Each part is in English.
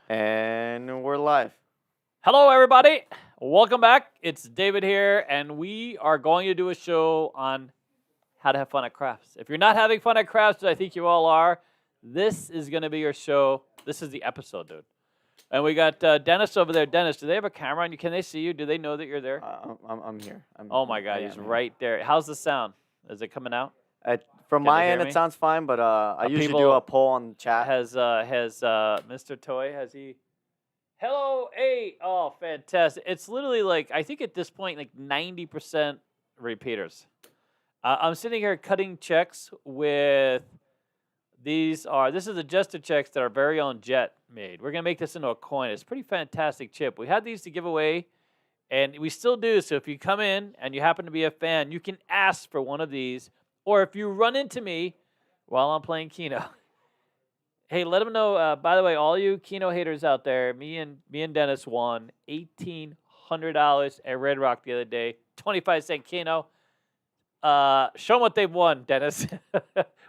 And we're live. Hello, everybody. Welcome back. It's David here, and we are going to do a show on how to have fun at crafts. If you're not having fun at crafts, I think you all are, this is going to be your show. This is the episode, dude. And we got Dennis over there. Dennis, do they have a camera on you? Can they see you? Do they know that you're there? I'm here. Oh, my God. He's right there. How's the sound? Is it coming out? From Can my they end, hear me? it sounds fine, but I usually do people a poll on the chat. Has Mr. Toy, has he... Hello, hey, oh, fantastic. It's literally like, I think at this point, like 90% repeaters. I'm sitting here cutting checks with, this is adjusted checks that our very own Jet made. We're going to make this into a coin. It's a pretty fantastic chip. We had these to give away, and we still do. So if you come in and you happen to be a fan, you can ask for one of these. Or if you run into me while I'm playing Keno, hey, let them know. By the way, all you Keno haters out there, me and Dennis won $1,800 at Red Rock the other day. 25-cent Keno. Show them what they've won, Dennis.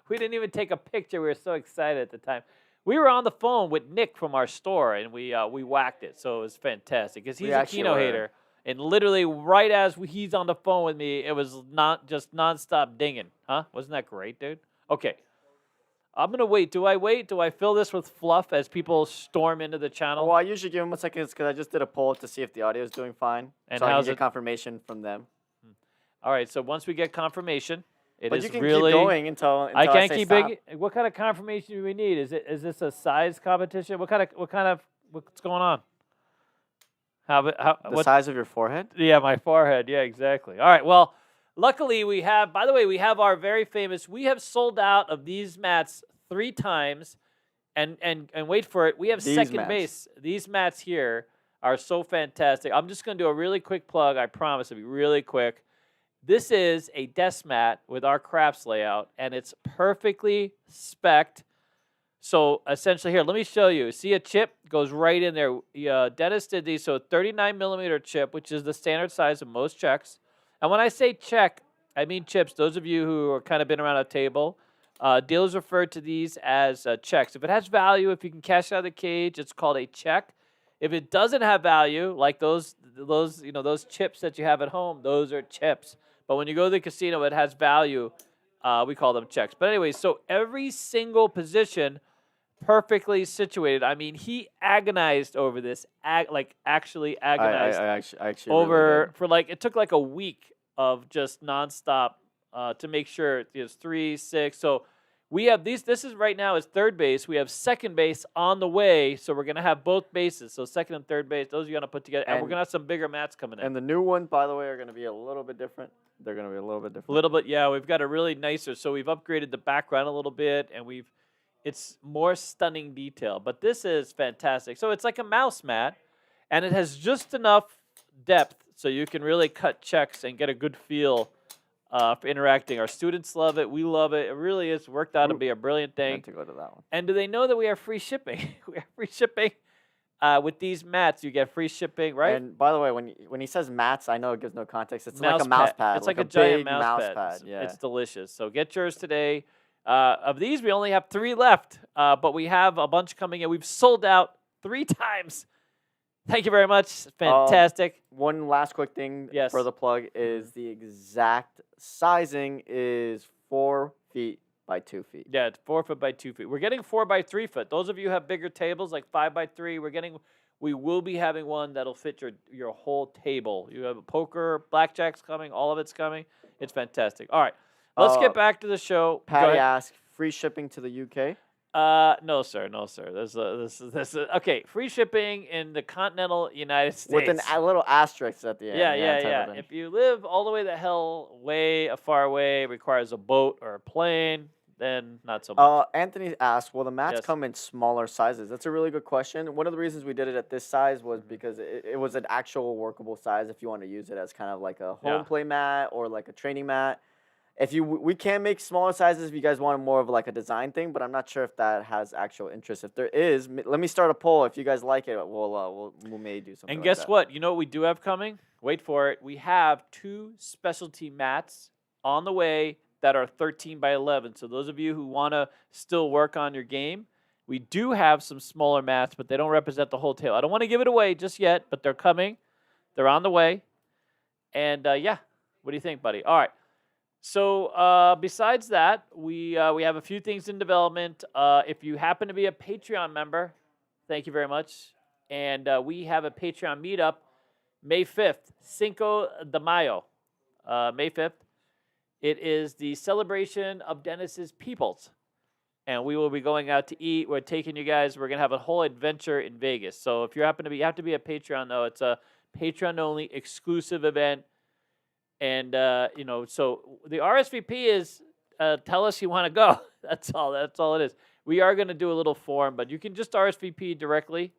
We didn't even take a picture. We were so excited at the time. We were on the phone with Nick from our store, and we whacked it. So it was fantastic because he's a Keno hater. And literally, right as he's on the phone with me, it was not just nonstop dinging. Huh? Wasn't that great, dude? Okay. I'm going to wait. Do I wait? Do I fill this with fluff as people storm into the channel? Well, I usually give them a second because I just did a poll to see if the audio is doing fine. And so I how's can it? get confirmation from them. All right, so once we get confirmation, But you can really... keep going until I can't say keep stop. What kind of confirmation do we need? Is this a size competition? What's going on? The size of your forehead? Yeah, my forehead. Yeah, exactly. All right, well, luckily we have, by the way, we have our very famous, we have sold out of these mats 3 times, and wait for it, we have These second mats. base. These mats here are so fantastic. I'm just going to do a really quick plug. I promise it'll be really quick. This is a desk mat with our crafts layout, and it's perfectly spec'd. So essentially here, let me show you. See a chip goes right in there. Dennis did these, so 39 millimeter chip, which is the standard size of most checks. And when I say check, I mean chips. Those of you who are kind of been around a table, dealers refer to these as checks. If it has value, if you can cash out of the cage, it's called a check. If it doesn't have value, like those chips that you have at home, those are chips. But when you go to the casino, it has value. We call them checks. But anyway, so every single position perfectly situated. I mean, he agonized over this, actually agonized I actually over really did. for it took like a week of just nonstop to make sure it's 3, 6. So we have these. This is right now is third base. We have second base on the way. So we're gonna have both bases. So second and third base. Those are gonna put together, and we're gonna have some bigger mats coming in. And the new ones, by the way, are going to be a little bit different. They're going to be a little bit different. A little bit, yeah. We've got a really nicer. So we've upgraded the background a little bit, and it's more stunning detail. But this is fantastic. So it's like a mouse mat, and it has just enough depth so you can really cut checks and get a good feel for interacting. Our students love it. We love it. It really is worked out to be a brilliant I thing. meant to go to that one. And do they know that we have free shipping? We have free shipping. With these mats, you get free shipping, right? And by the way, when he says mats, I know it gives no context. It's like Mouse a mouse pad. pad. It's like a giant big mouse pad. pad. Yeah. It's delicious. So get yours today. Of these, we only have 3 left, but we have a bunch coming in. We've sold out 3 times. Thank you very much. Fantastic. One last quick thing for the plug is the exact sizing is 4 feet by 2 feet. Yeah, it's 4 foot by 2 feet. We're getting 4 by 3 foot. Those of you who have bigger tables, like 5 by 3, we will be having one that'll fit your whole table. You have a poker, blackjack's coming, all of it's coming. It's fantastic. All right, let's get back to the show. Patty asked, free shipping to the UK? No, sir. No, sir. This is okay. Free shipping in the continental United States. With a little asterisk at the end. Yeah. If you live all the way the hell far away, requires a boat or a plane, then not so much. Anthony asked, will the mats come in smaller sizes? That's a really good question. One of the reasons we did it at this size was because it was an actual workable size if you want to use it as kind of like a home play mat or like a training mat. We can make smaller sizes if you guys want more of like a design thing, but I'm not sure if that has actual interest. If there is, let me start a poll. If you guys like it, we may do something. And guess what? You know what we do have coming? Wait for it. We have 2 specialty mats on the way that are 13 by 11. So those of you who want to still work on your game, We do have some smaller mats, but they don't represent the whole table. I don't want to give it away just yet, but they're coming. They're on the way. And yeah, what do you think, buddy? All right. So besides that, we have a few things in development. If you happen to be a Patreon member, thank you very much. And we have a Patreon meetup May 5th, Cinco de Mayo, May 5th. It is the celebration of Dennis's peoples. And we will be going out to eat. We're taking you guys. We're going to have a whole adventure in Vegas. So if you have to be a Patreon, though. It's a Patreon-only exclusive event. And, so the RSVP is tell us you want to go. That's all it is. We are going to do a little form, but you can just RSVP directly.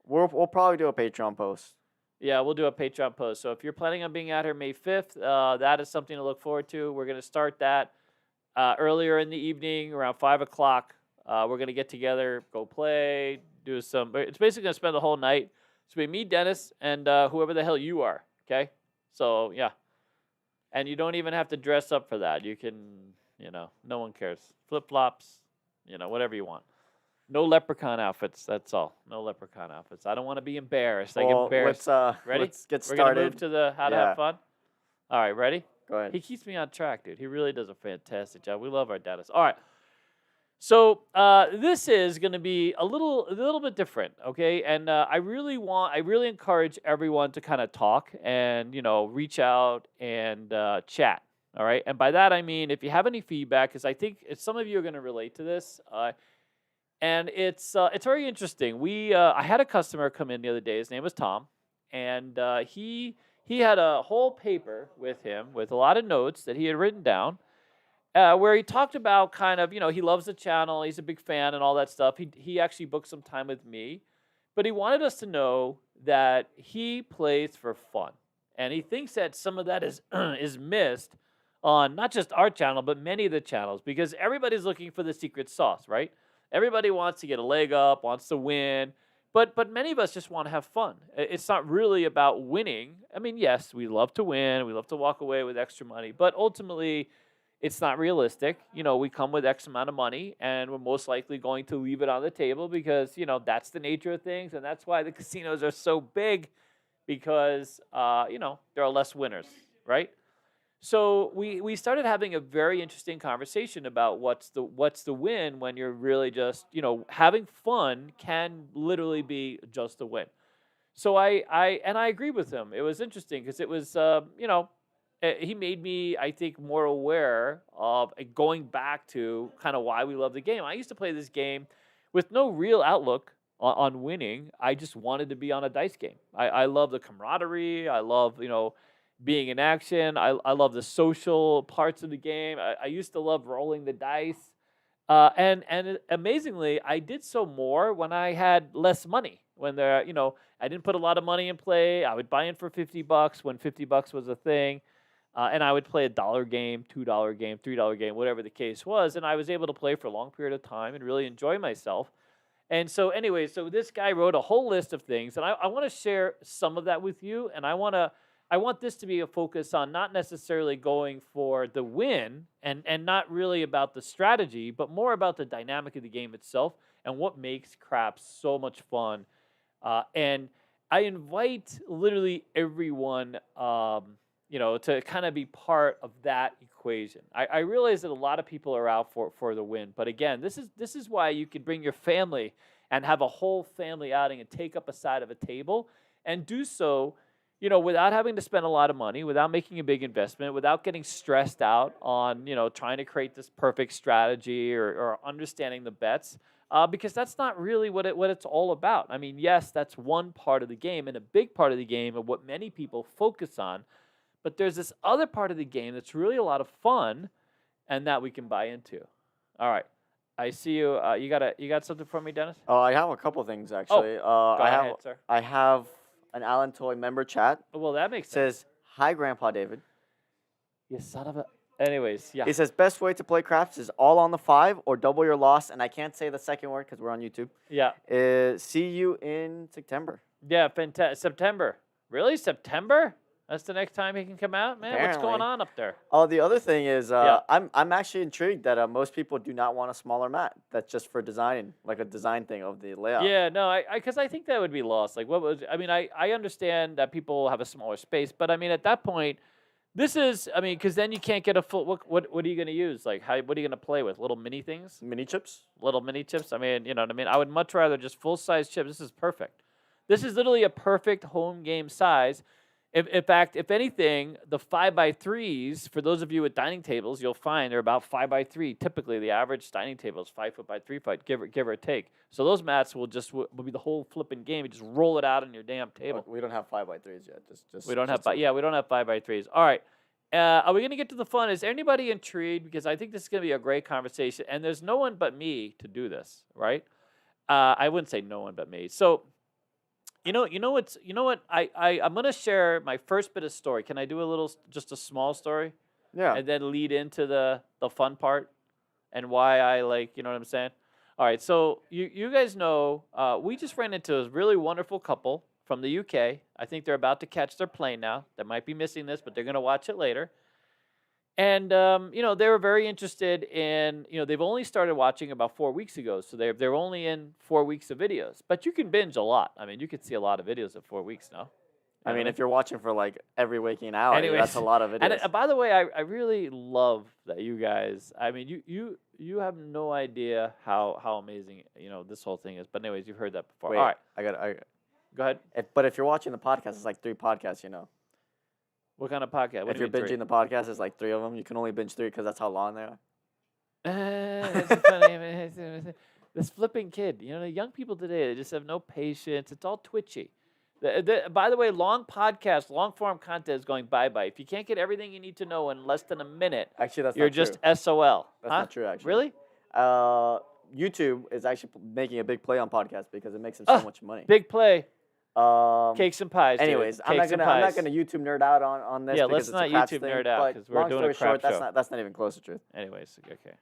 We'll probably do a Patreon post. Yeah, we'll do a Patreon post. So if you're planning on being out here May 5th, that is something to look forward to. We're going to start that earlier in the evening, around 5 o'clock. We're going to get together, go play, do some. It's basically going to spend the whole night. It's going to be me, Dennis, and whoever the hell you are, okay? So, yeah. And you don't even have to dress up for that. You can, no one cares. Flip-flops, whatever you want. No leprechaun outfits, that's all. No leprechaun outfits. I don't want to be embarrassed. I get embarrassed. Ready? Let's get started. We're going to move to the how to have fun? All right, ready? Go ahead. He keeps me on track, dude. He really does a fantastic job. We love our Dennis. All right. So this is going to be a little bit different, okay? And I really encourage everyone to kind of talk and reach out and chat. All right, and by that I mean if you have any feedback, because I think some of you are going to relate to this, and it's very interesting. I had a customer come in the other day. His name was Tom, and he had a whole paper with him with a lot of notes that he had written down. Where he talked about kind of, he loves the channel, he's a big fan and all that stuff. He actually booked some time with me, but he wanted us to know that he plays for fun. And he thinks that some of that is missed on not just our channel, but many of the channels, because everybody's looking for the secret sauce, right? Everybody wants to get a leg up, wants to win, but many of us just want to have fun. It's not really about winning. I mean, yes, we love to win, we love to walk away with extra money, but ultimately, it's not realistic. We come with X amount of money, and we're most likely going to leave it on the table because, that's the nature of things, and that's why the casinos are so big because, there are less winners, right? So we started having a very interesting conversation about what's the win when you're really just, having fun can literally be just a win. So I agree with him. It was interesting because it was, he made me, I think, more aware of going back to kind of why we love the game. I used to play this game with no real outlook on winning. I just wanted to be on a dice game. I love the camaraderie. I love, being in action. I love the social parts of the game. I used to love rolling the dice. And amazingly, I did so more when I had less money. When I didn't put a lot of money in play. I would buy in for $50 when $50 was a thing. And I would play a $1 game, $2 game, $3 game, whatever the case was. And I was able to play for a long period of time and really enjoy myself. And so anyway, so this guy wrote a whole list of things. And I want to share some of that with you. And I want this to be a focus on not necessarily going for the win and not really about the strategy, but more about the dynamic of the game itself and what makes craps so much fun. And I invite literally everyone to kind of be part of that equation. I realize that a lot of people are out for the win, but again, this is why you could bring your family and have a whole family outing and take up a side of a table and do so, without having to spend a lot of money, without making a big investment, without getting stressed out on, trying to create this perfect strategy or understanding the bets, because that's not really what it's all about. I mean, yes, that's one part of the game and a big part of the game of what many people focus on. But there's this other part of the game that's really a lot of fun, and that we can buy into. All right, I see you. You got something for me, Dennis? Oh, I have a couple things actually. Go ahead, sir. I have an Alan Toy member chat. Well, that makes sense. Says, "Hi, Grandpa David." You son of a. Anyways, yeah. He says, "Best way to play craps is all on the 5 or double your loss." And I can't say the second word because we're on YouTube. Yeah. See you in September. Yeah, fantastic. September. Really, September? That's the next time he can come out, man. What's Apparently. going on up there? Oh, the other thing is, Yeah. I'm actually intrigued that most people do not want a smaller mat. That's just for designing, like a design thing of the layout. Yeah, no, because I think that would be lost. Like, what was? I mean, I understand that people have a smaller space, but I mean, at that point, this is. I mean, because then you can't get a full. What are you going to use? Like, what are you going to play with? Little mini things? Mini chips. Little mini chips. I mean, you know what I mean. I would much rather just full size chips. This is perfect. This is literally a perfect home game size. In fact, if anything, the 5x3s, for those of you with dining tables, you'll find they're about 5x3. Typically, the average dining table is 5 foot by 3 foot, give or take. So those mats will be the whole flipping game. You just roll it out on your damn table. We don't have 5x3s yet. We don't have we don't have 5x3s. All right. Are we going to get to the fun? Is anybody intrigued? Because I think this is going to be a great conversation. And there's no one but me to do this, right? I wouldn't say no one but me. So, you know what? I'm gonna share my first bit of story. Can I do just a small story? Yeah. And then lead into the fun part and why I like, you know what I'm saying? All right. So you guys know, we just ran into a really wonderful couple from the UK. I think they're about to catch their plane now. They might be missing this, but they're gonna watch it later. And they were very interested in, they've only started watching about 4 weeks ago, so they're only in 4 weeks of videos. But you can binge a lot. I mean, you could see a lot of videos in 4 weeks now. I mean, if you're watching for like every waking hour, Anyways, that's a lot of videos. And by the way, I really love that you guys. I mean, you have no idea how amazing this whole thing is. But anyways, you've heard that before. Wait, all right, go ahead. But if you're watching the podcast, it's like 3 podcasts. What kind of podcast? If you're binging the podcast, it's like 3 of them. You can only binge 3 because that's how long they are. That's funny. This flipping kid. The young people today, they just have no patience. It's all twitchy. By the way, long podcast, long form content is going bye-bye. If you can't get everything you need to know in less than a minute, actually, you're just SOL. That's not true, actually. Really? YouTube is actually making a big play on podcasts because it makes them so much money. Big play. Cakes and pies. Anyways, dude. I'm not gonna YouTube nerd out on this. Yeah, because let's not it's a craps YouTube thing, nerd out because we're doing a crap show. That's not even close to truth. Anyways, okay.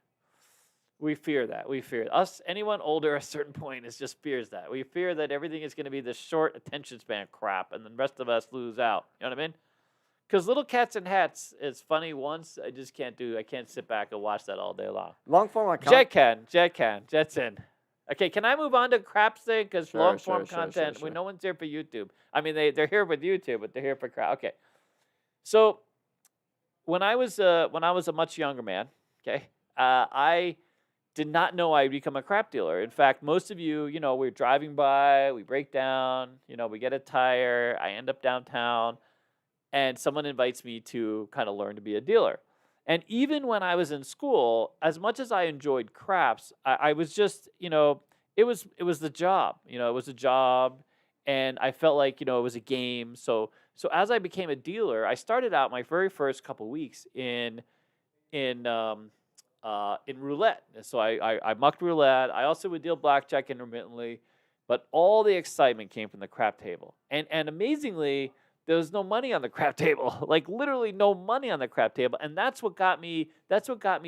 We fear that. We fear us. Anyone older at a certain point just fears that. We fear that everything is going to be this short attention span crap, and the rest of us lose out. You know what I mean? Because Little Cats and Hats is funny once. I just can't do. I can't sit back and watch that all day long. Long form Jet's in. Okay, can I move on to craps thing? Because long form content. Sure. No one's here for YouTube. I mean, they're here with YouTube, but they're here for crap. Okay, so when I was a much younger man, okay, I did not know I'd become a crap dealer. In fact, most of you, we're driving by, we break down, we get a tire, I end up downtown, and someone invites me to kind of learn to be a dealer. And even when I was in school, as much as I enjoyed craps, I was just, it was the job. It was a job, and I felt like, it was a game. So as I became a dealer, I started out my very first couple weeks in roulette. So I mucked roulette. I also would deal blackjack intermittently, but all the excitement came from the crap table. And amazingly, there was no money on the crap table, like literally no money on the crap table. And that's what got me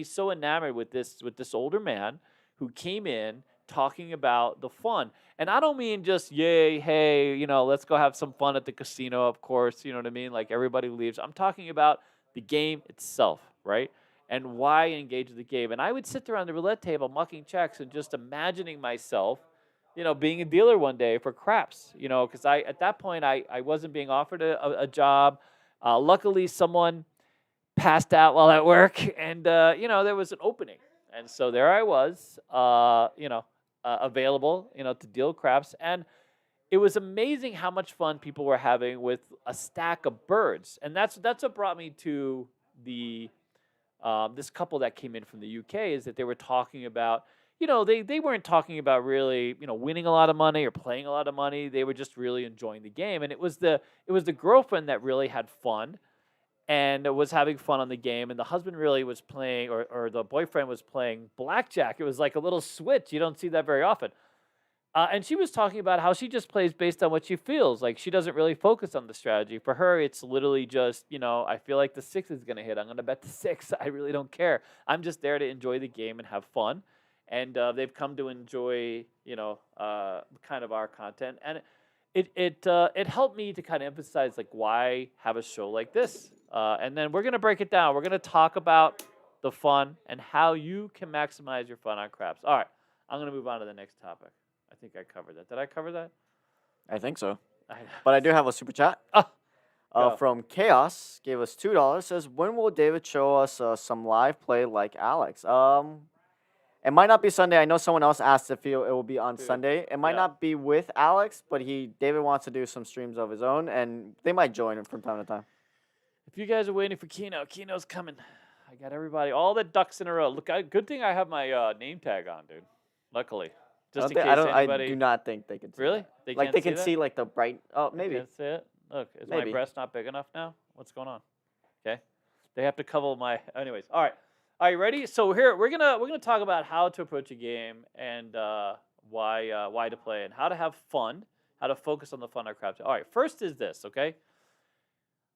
so enamored with this older man who came in talking about the fun. And I don't mean just, yay, hey, let's go have some fun at the casino, of course, you know what I mean? Like everybody leaves. I'm talking about the game itself, right? And why engage with the game. And I would sit there on the roulette table mucking checks and just imagining myself, being a dealer one day for craps, because at that point, I wasn't being offered a job. Luckily, someone passed out while at work, and, there was an opening. And so there I was, available, to deal craps. And it was amazing how much fun people were having with a stack of birds. And that's what brought me to this couple that came in from the UK, is that they were talking about, they weren't talking about really, winning a lot of money or playing a lot of money. They were just really enjoying the game. And it was the girlfriend that really had fun and was having fun on the game. And the husband really was playing, or the boyfriend was playing blackjack. It was like a little switch. You don't see that very often. And she was talking about how she just plays based on what she feels. Like she doesn't really focus on the strategy. For her, it's literally just, I feel like the 6 is going to hit. I'm going to bet the 6. I really don't care. I'm just there to enjoy the game and have fun. And they've come to enjoy, kind of our content. And it helped me to kind of emphasize like why have a show like this, and then we're gonna break it down. We're gonna talk about the fun and how you can maximize your fun on craps. All right, I'm gonna move on to the next topic. I think I covered that. Did I cover that? I think so. But I do have a super chat. Go. From Chaos, gave us $2. Says, when will David show us some live play like Alex? It might not be Sunday. I know someone else asked if it will be on Sunday. It might not be with Alex, but David wants to do some streams of his own, and they might join him from time to time. If you guys are waiting for Kino's coming. I got everybody, all the ducks in a row. Look, good thing I have my name tag on, dude. Luckily, just in case anybody. I do not think they can see Really? that. They can see like the bright. Oh, maybe. They can't see it. Look, is Maybe. my breast not big enough now? What's going on? Okay, they have to cover my. Anyways, all right. Are you ready? So here we're gonna talk about how to approach a game and why to play and how to have fun, how to focus on the fun of craps. All right. First is this, okay?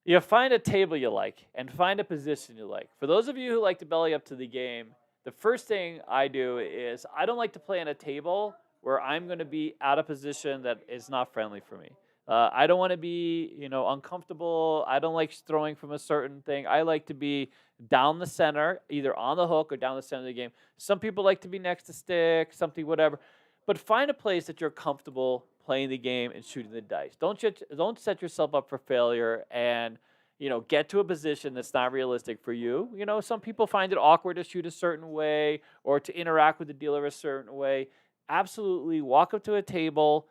You find a table you like and find a position you like. For those of you who like to belly up to the game, the first thing I do is I don't like to play on a table where I'm going to be out of position that is not friendly for me. I don't want to be, uncomfortable. I don't like throwing from a certain thing. I like to be down the center, either on the hook or down the center of the game. Some people like to be next to stick, something, whatever. But find a place that you're comfortable playing the game and shooting the dice. Don't set yourself up for failure and, get to a position that's not realistic for you. Some people find it awkward to shoot a certain way or to interact with the dealer a certain way. Absolutely walk up to a table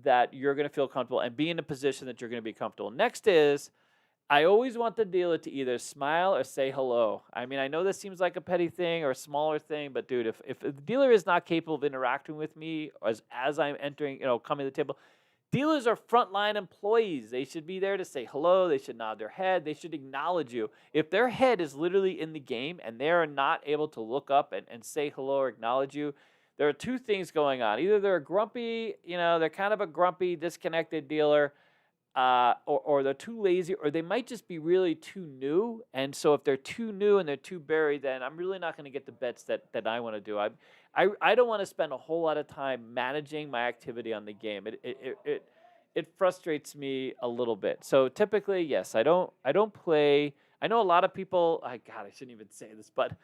that you're going to feel comfortable and be in a position that you're going to be comfortable. Next is, I always want the dealer to either smile or say hello. I mean, I know this seems like a petty thing or a smaller thing, but dude, if the dealer is not capable of interacting with me as I'm entering, coming to the table, dealers are frontline employees. They should be there to say hello. They should nod their head. They should acknowledge you. If their head is literally in the game and they're not able to look up and say hello or acknowledge you, there are two things going on. Either they're grumpy, they're kind of a grumpy, disconnected dealer, or they're too lazy, or they might just be really too new. And so if they're too new and they're too buried, then I'm really not going to get the bets that I want to do. I don't want to spend a whole lot of time managing my activity on the game. It frustrates me a little bit. So typically, yes, I don't play. I know a lot of people. God, I shouldn't even say this, but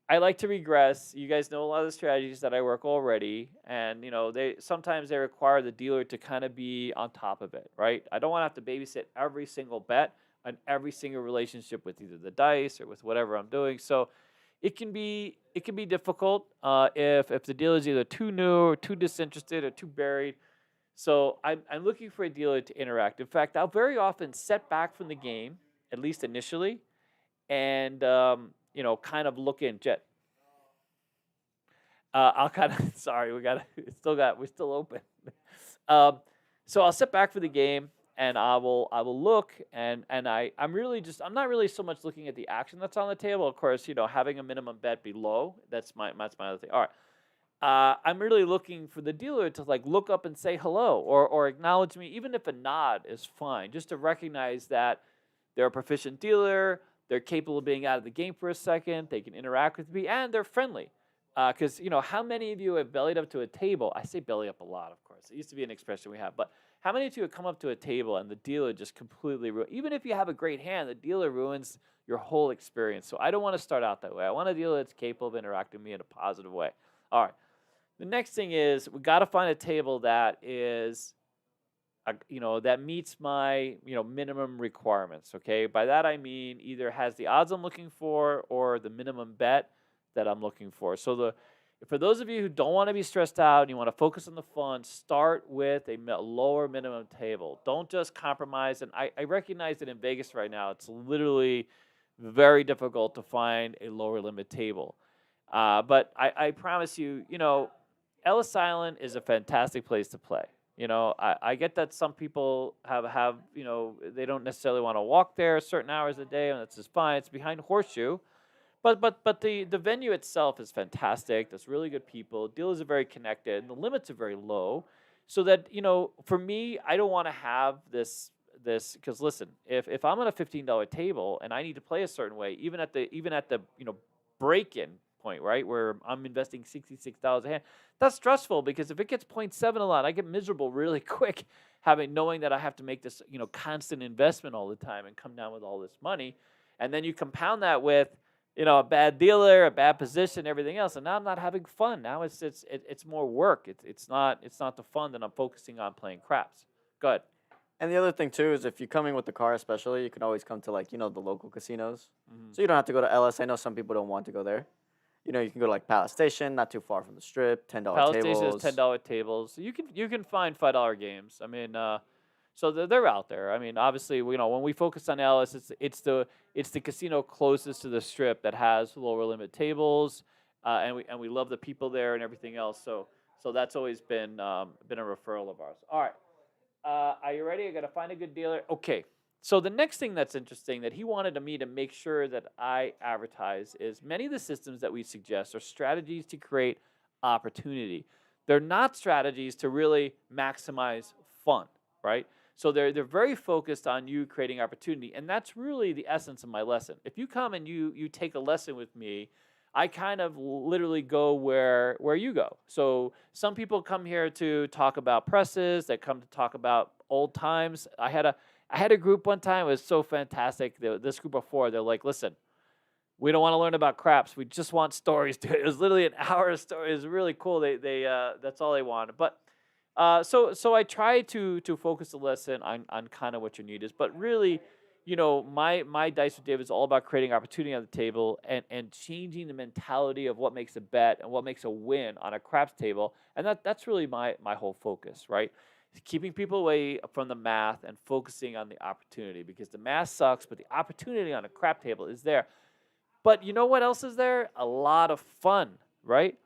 I like to regress. You guys know a lot of the strategies that I work already, and sometimes they require the dealer to kind of be on top of it, right? I don't want to have to babysit every single bet and every single relationship with either the dice or with whatever I'm doing. So it can be difficult if the dealer is either too new or too disinterested or too buried. So I'm looking for a dealer to interact. In fact, I'll very often set back from the game, at least initially, and kind of look in. Jet. I'll kind of sorry, we're still open. So I'll sit back for the game and I will look and I'm not really so much looking at the action that's on the table. Of course, having a minimum bet below, that's my other thing. All right. I'm really looking for the dealer to look up and say hello or acknowledge me, even if a nod is fine, just to recognize that they're a proficient dealer. They're capable of being out of the game for a second. They can interact with me, and they're friendly. Because, how many of you have bellied up to a table? I say belly up a lot, of course. It used to be an expression we have. But how many of you have come up to a table and the dealer just completely ruins? Even if you have a great hand, the dealer ruins your whole experience. So I don't want to start out that way. I want a dealer that's capable of interacting with me in a positive way. All right. The next thing is we got to find a table that is that meets my, minimum requirements, okay? By that I mean either has the odds I'm looking for or the minimum bet that I'm looking for. So for those of you who don't want to be stressed out and you want to focus on the fun, start with a lower minimum table. Don't just compromise. And I recognize that in Vegas right now, it's literally very difficult to find a lower limit table. But I promise you, Ellis Island is a fantastic place to play. I get that some people have they don't necessarily want to walk there certain hours a day, and that's just fine. It's behind Horseshoe. But the venue itself is fantastic. There's really good people. Dealers are very connected, and the limits are very low. So that, for me, I don't want to have this because listen, if I'm on a $15 table and I need to play a certain way, even at the break-in point, right? Where I'm investing $66 a hand. That's stressful because if it gets 0.7 a lot, I get miserable really quick knowing that I have to make this, constant investment all the time and come down with all this money. And then you compound that with, a bad dealer, a bad position, everything else. And now I'm not having fun. Now it's more work. It's not the fun that I'm focusing on playing craps. Good. And the other thing too is if you're coming with the car, especially, you can always come to the local casinos. Mhm. So you don't have to go to LS. I know some people don't want to go there. You can go to Palace Station, not too far from the Strip. $10 Palace tables. Station is $10 tables. You can find $5 games. I mean, so they're out there. I mean, obviously, when we focus on Alice, it's the casino closest to the Strip that has lower limit tables, and we love the people there and everything else. So that's always been a referral of ours. All right, are you ready? I got to find a good dealer. Okay. So the next thing that's interesting that he wanted me to make sure that I advertise is many of the systems that we suggest are strategies to create opportunity. They're not strategies to really maximize fun, right? So they're very focused on you creating opportunity, and that's really the essence of my lesson. If you come and you take a lesson with me, I kind of literally go where you go. So some people come here to talk about presses, that come to talk about old times. I had a group one time. It was so fantastic. This group of 4, they're like, listen, we don't want to learn about craps. We just want stories. It was literally an hour of story. It was really cool. They that's all they wanted. But so I try to focus the lesson on kind of what your need is. But really, my Dice with Dave is all about creating opportunity on the table and changing the mentality of what makes a bet and what makes a win on a craps table. And that's really my whole focus, right? Keeping people away from the math and focusing on the opportunity, because the math sucks, but the opportunity on a crap table is there. But you know what else is there? A lot of fun, right?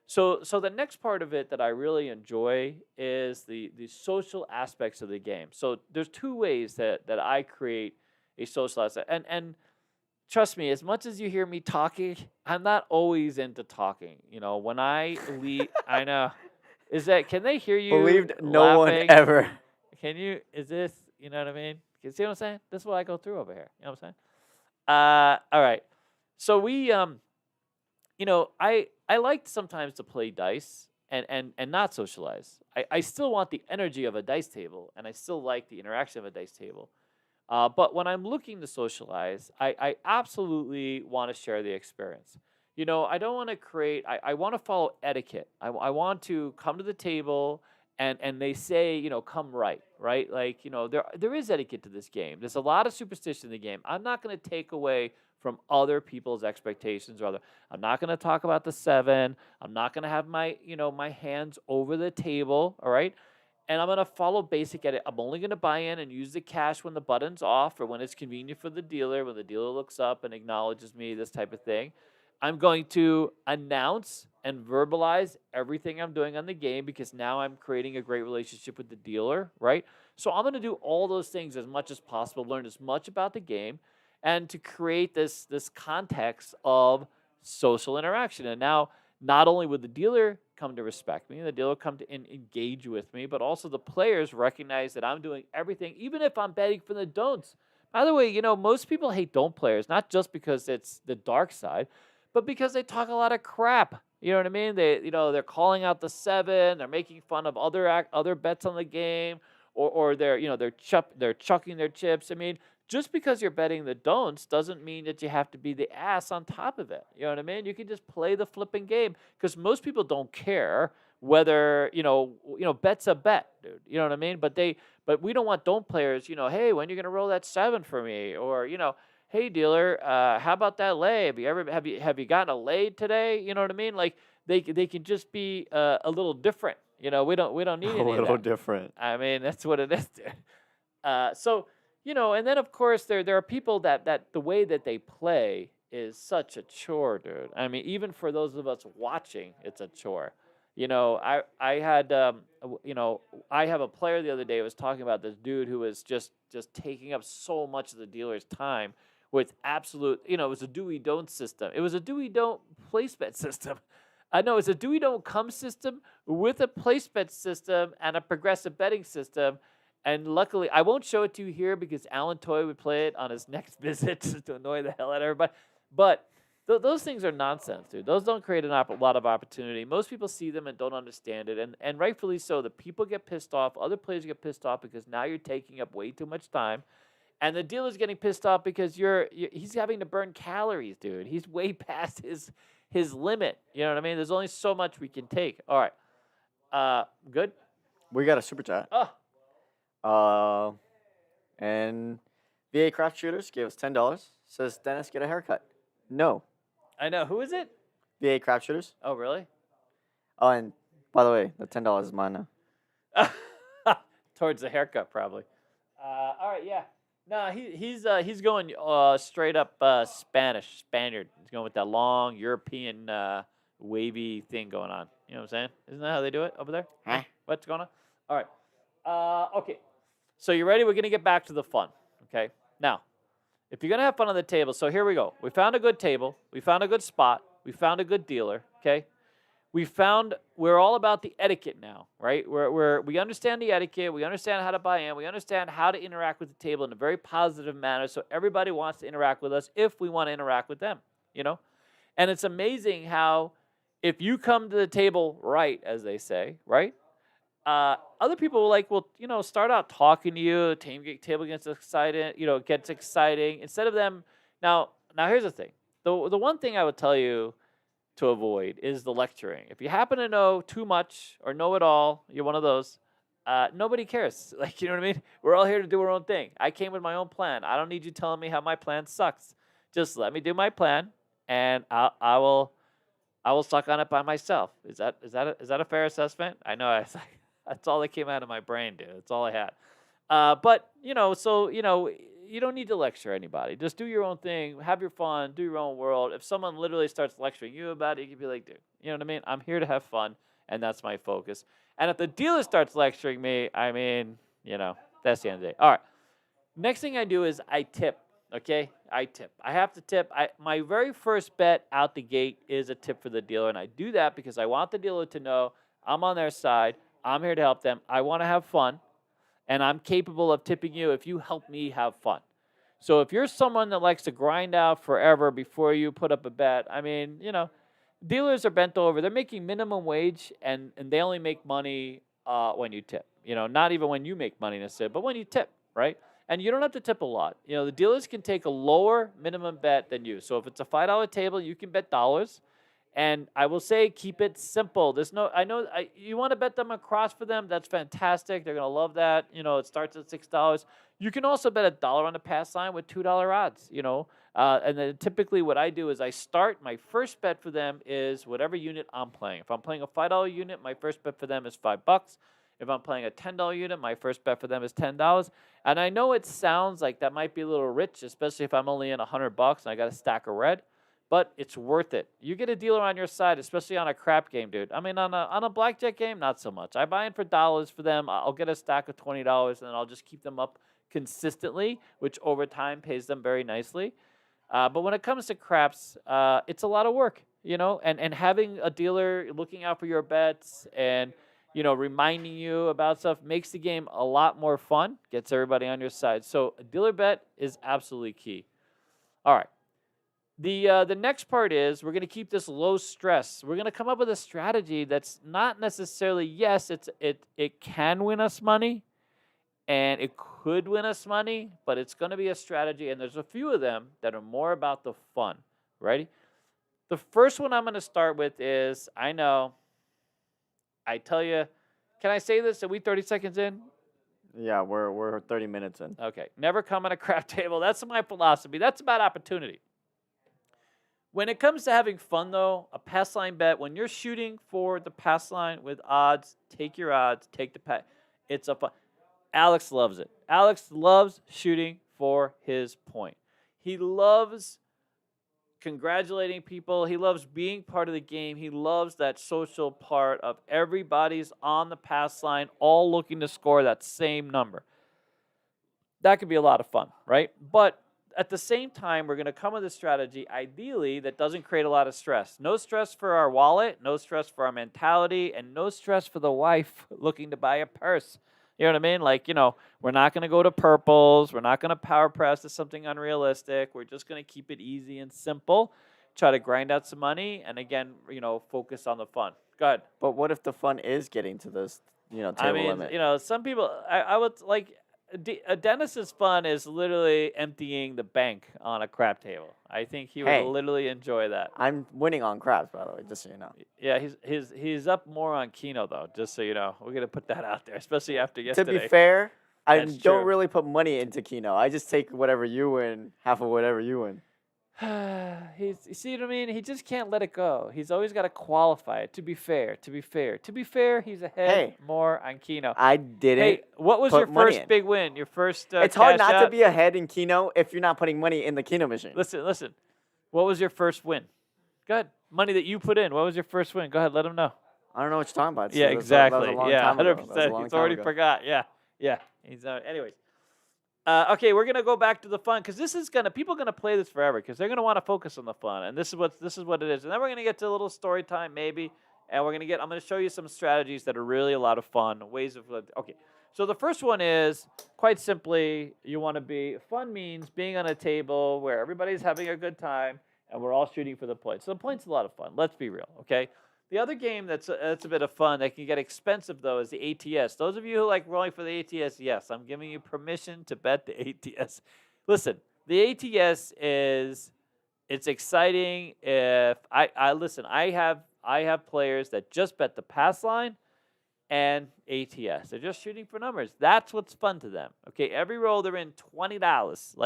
So the next part of it that I really enjoy is the social aspects of the game. So there's 2 ways that I create a social aspect. And trust me, as much as you hear me talking, I'm not always into talking. When I leave, I know. Can they hear you? Believed no one laughing? ever. Is this, you know what I mean? You see what I'm saying? This is what I go through over here. You know what I'm saying? All right. So we, I like sometimes to play dice and not socialize. I still want the energy of a dice table, and I still like the interaction of a dice table. But when I'm looking to socialize, I absolutely want to share the experience. I don't want to create, I want to follow etiquette. I want to come to the table and they say, come right? Like, there is etiquette to this game. There's a lot of superstition in the game. I'm not going to take away from other people's expectations I'm not going to talk about the 7. I'm not going to have my hands over the table, all right? And I'm going to follow basic etiquette. I'm only going to buy in and use the cash when the button's off or when it's convenient for the dealer, when the dealer looks up and acknowledges me, this type of thing. I'm going to announce and verbalize everything I'm doing on the game because now I'm creating a great relationship with the dealer, right? So I'm going to do all those things as much as possible, learn as much about the game, and to create this context of social interaction. And now, not only would the dealer come to respect me, the dealer come to engage with me, but also the players recognize that I'm doing everything, even if I'm betting for the don'ts. By the way, most people hate don't players, not just because it's the dark side, but because they talk a lot of crap. You know what I mean? They're calling out the 7. They're making fun of other bets on the game, or they're chucking their chips. I mean, just because you're betting the don'ts doesn't mean that you have to be the ass on top of it. You know what I mean? You can just play the flipping game because most people don't care whether bet's a bet, dude. You know what I mean? But we don't want don't players. Hey, when are you gonna roll that 7 for me? Or hey dealer, how about that lay? Have you gotten a lay today? You know what I mean? Like they can just be a little different. We don't need any of that. A little different. I mean, that's what it is, dude. So and then of course there are people that the way that they play is such a chore, dude. I mean, even for those of us watching, it's a chore. I had I have a player the other day who was talking about this dude who was just taking up so much of the dealer's time with absolute, it was a do-we-don't system. It was a do-we-don't place bet system. I know it's a do-we-don't come system with a place bet system and a progressive betting system. And luckily, I won't show it to you here because Alan Toy would play it on his next visit to annoy the hell out of everybody. But Those things are nonsense, dude. Those don't create a lot of opportunity. Most people see them and don't understand it, and rightfully so. The people get pissed off. Other players get pissed off because now you're taking up way too much time, and the dealer's getting pissed off because he's having to burn calories, dude. He's way past his limit. You know what I mean? There's only so much we can take. All right, good. We got a super chat. And VA Craft Shooters gave us $10. Says, Dennis, get a haircut. No. I know. Who is it? VA Craft Shooters. Oh, really? Oh, and by the way, the $10 is mine now. Towards the haircut, probably. All right, yeah. No, he's going straight up Spaniard. He's going with that long European wavy thing going on. You know what I'm saying? Isn't that how they do it over there? Huh? What's going on? All right. Okay. So you ready? We're going to get back to the fun. Okay. Now, if you're going to have fun on the table, so here we go. We found a good table. We found a good spot. We found a good dealer. Okay. We're all about the etiquette now, right? We understand the etiquette. We understand how to buy in. We understand how to interact with the table in a very positive manner. So everybody wants to interact with us if we want to interact with them, you know? And it's amazing how if you come to the table right, as they say, right? Other people will start out talking to you. Table gets excited, gets exciting. Instead of them, now here's the thing. The one thing I would tell you to avoid is the lecturing. If you happen to know too much or know it all, you're one of those. Nobody cares. You know what I mean? We're all here to do our own thing. I came with my own plan. I don't need you telling me how my plan sucks. Just let me do my plan, and I will suck on it by myself. Is that a fair assessment? I know that's all that came out of my brain, dude. That's all I had. But you don't need to lecture anybody. Just do your own thing. Have your fun. Do your own world. If someone literally starts lecturing you about it, you can be like, dude, you know what I mean? I'm here to have fun, and that's my focus. And if the dealer starts lecturing me, I mean, that's the end of the day. All right. Next thing I do is I tip, okay? I tip. I have to tip. My very first bet out the gate is a tip for the dealer, and I do that because I want the dealer to know I'm on their side. I'm here to help them. I want to have fun. And I'm capable of tipping you if you help me have fun. So if you're someone that likes to grind out forever before you put up a bet, I mean, dealers are bent over. They're making minimum wage, and they only make money when you tip. Not even when you make money necessarily, but when you tip, right? And you don't have to tip a lot. The dealers can take a lower minimum bet than you. So if it's a $5 table, you can bet dollars. And I will say, keep it simple. You want to bet them across for them. That's fantastic. They're going to love that. It starts at $6. You can also bet $1 on the pass line with $2 odds, and then typically what I do is I start, my first bet for them is whatever unit I'm playing. If I'm playing a $5 unit, my first bet for them is $5. If I'm playing a $10 unit, my first bet for them is $10. And I know it sounds like that might be a little rich, especially if I'm only in $100 and I got a stack of red. But it's worth it. You get a dealer on your side, especially on a crap game, dude. I mean, on a blackjack game, not so much. I buy in for dollars for them. I'll get a stack of $20, and then I'll just keep them up consistently, which over time pays them very nicely. But when it comes to craps, it's a lot of work, and having a dealer looking out for your bets and, reminding you about stuff makes the game a lot more fun, gets everybody on your side. So a dealer bet is absolutely key. All right. The next part is we're going to keep this low stress. We're going to come up with a strategy that's not necessarily, yes, it can win us money, and it could win us money, but it's going to be a strategy, and there's a few of them that are more about the fun. Ready? The first one I'm going to start with is, I tell you, can I say this? Are we 30 seconds in? Yeah, we're 30 minutes in. Okay. Never come on a crap table. That's my philosophy. That's about opportunity. When it comes to having fun, though, a pass line bet, when you're shooting for the pass line with odds, take your odds, take the pass. It's a fun. Alex loves it. Alex loves shooting for his point. He loves congratulating people. He loves being part of the game. He loves that social part of everybody's on the pass line, all looking to score that same number. That could be a lot of fun, right? But at the same time, we're going to come with a strategy, ideally, that doesn't create a lot of stress. No stress for our wallet, no stress for our mentality, and no stress for the wife looking to buy a purse. You know what I mean? We're not going to go to purples. We're not going to power press to something unrealistic. We're just going to keep it easy and simple. try to grind out some money, and again, focus on the fun. Go ahead. But what if the fun is getting to this, table limit? Some people, I would like, a dentist's fun is literally emptying the bank on a crap table. I think he would literally enjoy that. I'm winning on craps, by the way, just so you know. Yeah, he's up more on Keno, though, just so you know. We're going to put that out there, especially after yesterday. To be fair, I don't really put money into Keno. I just take whatever you win, half of whatever you win. You see what I mean? He just can't let it go. He's always got to qualify it. To be fair, he's ahead more on Keno. I didn't. Hey, what was your first big win? Your first It's hard not to be ahead in Keno if you're not putting money in the Keno machine. Listen. What was your first win? Go ahead. Money that you put in. What was your first win? Go ahead. Let him know. I don't know what you're talking about. Yeah, exactly. That was a long time ago. 100%. He's already forgot. Yeah. He's anyways. Okay, we're gonna go back to the fun because people are gonna play this forever because they're gonna want to focus on the fun, and this is what it is. And then we're gonna get to a little story time maybe, and I'm gonna show you some strategies that are really a lot of fun ways of. Okay, so the first one is quite simply fun means being on a table where everybody's having a good time and we're all shooting for the point. So the point's a lot of fun. Let's be real, okay? The other game that's a bit of fun that can get expensive, though, is the ATS. Those of you who like rolling for the ATS, yes, I'm giving you permission to bet the ATS. Listen, the ATS it's exciting. If I have players that just bet the pass line and ATS. They're just shooting for numbers. That's what's fun to them. Okay, every roll they're in $20.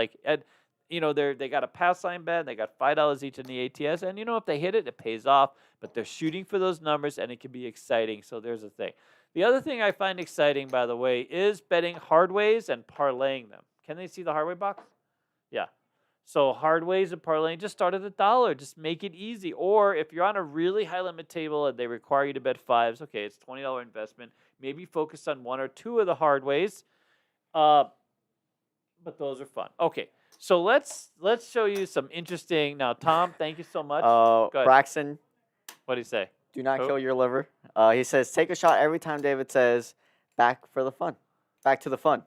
They got a pass line bet, they got $5 each in the ATS, and if they hit it, it pays off. But they're shooting for those numbers, and it can be exciting. So there's a thing. The other thing I find exciting, by the way, is betting hardways and parlaying them. Can they see the hardway box? Yeah. So hardways and parlaying, just start at $1. Just make it easy. Or if you're on a really high limit table and they require you to bet fives, okay, it's $20 investment. Maybe focus on one or two of the hardways. But those are fun. Okay. So let's show you some interesting. Now, Tom, thank you so much. Braxton. What did he say? Do not kill your liver. He says, take a shot every time David says, back for the fun. Back to the fun.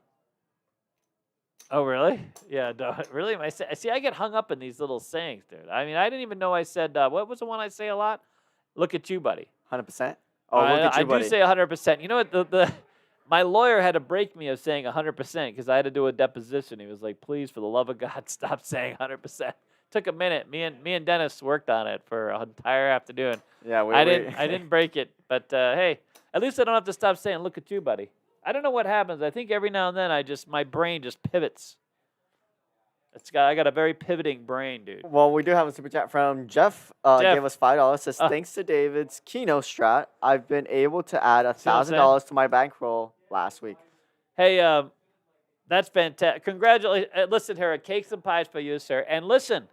Oh, really? Yeah, no, really? See, I get hung up in these little sayings, dude. I mean, I didn't even know I said, what was the one I say a lot? Look at you, buddy. 100%? Oh, look at you, buddy. I do say 100%. You know what? My lawyer had to break me of saying 100% because I had to do a deposition. He was like, please, for the love of God, stop saying 100%. Took a minute. Me and Dennis worked on it for an entire afternoon. Yeah, I didn't break it, but hey, at least I don't have to stop saying "look at you, buddy." I don't know what happens. I think every now and then my brain just pivots. I got a very pivoting brain, dude. Well, we do have a super chat from Jeff. Gave us $5. Says thanks to David's Keno strat, I've been able to add $1,000 to my bankroll last week. Hey, that's fantastic. Congratulations. Listen here, cakes and pies for you, sir. And listen.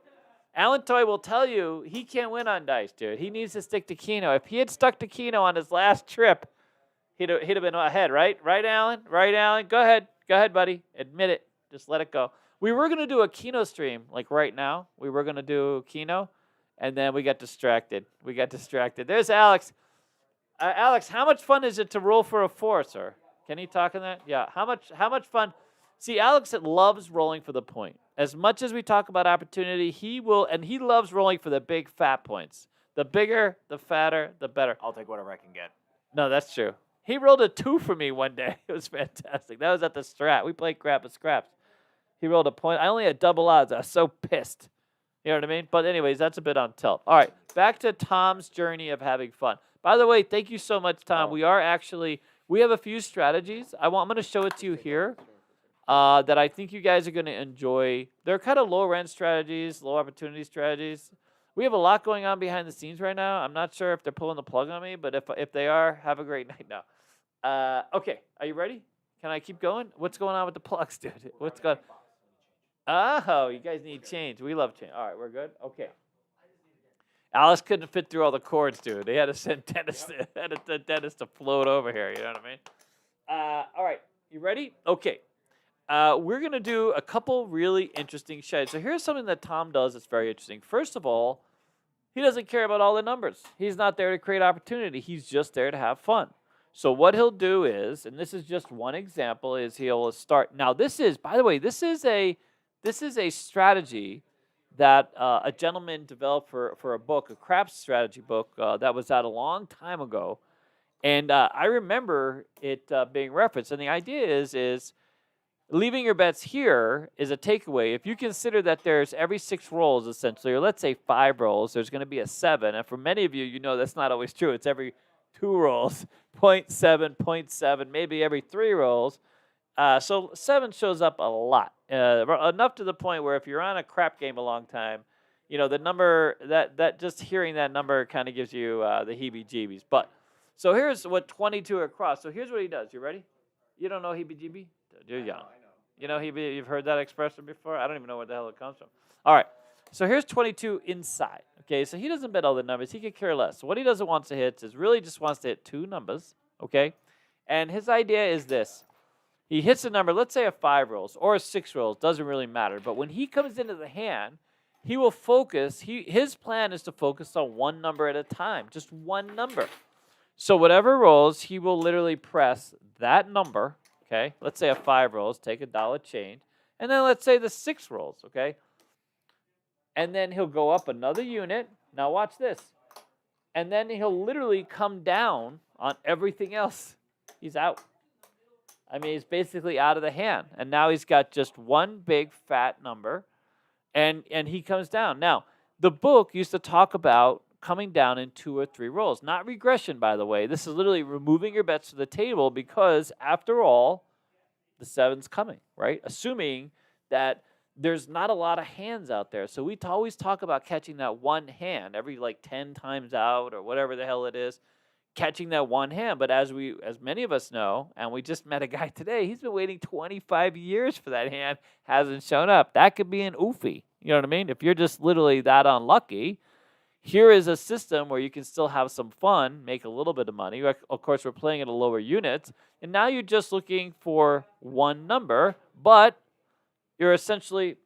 Alan Toy will tell you he can't win on dice, dude. He needs to stick to Keno. If he had stuck to Keno on his last trip, he'd have been ahead, right? Right, Alan? Right, Alan? Go ahead, buddy. Admit it. Just let it go. We were going to do a Keno stream, like right now. We were going to do Keno, and then we got distracted. There's Alex. Alex, how much fun is it to roll for a 4, sir? Can he talk on that? Yeah. How much fun? See, Alex loves rolling for the point. As much as we talk about opportunity, he loves rolling for the big fat points. The bigger, the fatter, the better. I'll take whatever I can get. No, that's true. He rolled a 2 for me one day. It was fantastic. That was at the Strat. We played crap at Scraps. He rolled a point. I only had double odds. I was so pissed. You know what I mean? But anyways, that's a bit on tilt. All right, back to Tom's journey of having fun. By the way, thank you so much, Tom. We have a few strategies. I'm going to show it to you here. That I think you guys are going to enjoy. They're kind of low-end strategies, low opportunity strategies. We have a lot going on behind the scenes right now. I'm not sure if they're pulling the plug on me, but if they are, have a great night now. Okay, are you ready? Can I keep going? What's going on with the plugs, dude? What's going on? Oh, you guys need change. We love change. All right, we're good? Okay. Alice couldn't fit through all the cords, dude. They had to send Dennis to float over here. You know what I mean? All right, you ready? Okay. We're going to do a couple really interesting shades. So here's something that Tom does that's very interesting. First of all, he doesn't care about all the numbers. He's not there to create opportunity. He's just there to have fun. So what he'll do is, and this is just one example, is he'll start. Now this is, by the way, this is a strategy that a gentleman developed for a book, a craps strategy book that was out a long time ago. And I remember it being referenced. And the idea is leaving your bets here is a takeaway. If you consider that there's every 6 rolls, essentially, or let's say 5 rolls, there's going to be a 7. And for many of you, you know that's not always true. It's every 2 rolls, 0.7, 0.7, maybe every 3 rolls. So 7 shows up a lot, enough to the point where if you're on a crap game a long time, you know, the number, that just hearing that number kind of gives you the heebie-jeebies. But so here's what 22 across. So here's what he does. You ready? You don't know heebie-jeebie? You're young. You know heebie? You've heard that expression before? I don't even know where the hell it comes from. All right. So here's 22 inside. Okay, so he doesn't bet all the numbers. He could care less. So what he doesn't want to hit is really just wants to hit 2 numbers. Okay, and his idea is this. He hits a number, let's say a 5 rolls or a 6 rolls, doesn't really matter. But when he comes into the hand, he will focus. His plan is to focus on one number at a time, just one number. So whatever rolls, he will literally press that number, okay? Let's say a 5 rolls, take a dollar change. And then let's say the 6 rolls, okay? And then he'll go up another unit. Now watch this. And then he'll literally come down on everything else. He's out. I mean, he's basically out of the hand. And now he's got just one big fat number. And he comes down. Now, the book used to talk about coming down in 2 or 3 rolls. Not regression, by the way. This is literally removing your bets to the table because, after all, the 7's coming, right? Assuming that there's not a lot of hands out there. So we always talk about catching that one hand every like 10 times out or whatever the hell it is, catching that one hand. But as many of us know, and we just met a guy today, he's been waiting 25 years for that hand, hasn't shown up. That could be an oofy. You know what I mean? If you're just literally that unlucky, here is a system where you can still have some fun, make a little bit of money. Of course, we're playing at a lower unit, and now you're just looking for one number, but you're essentially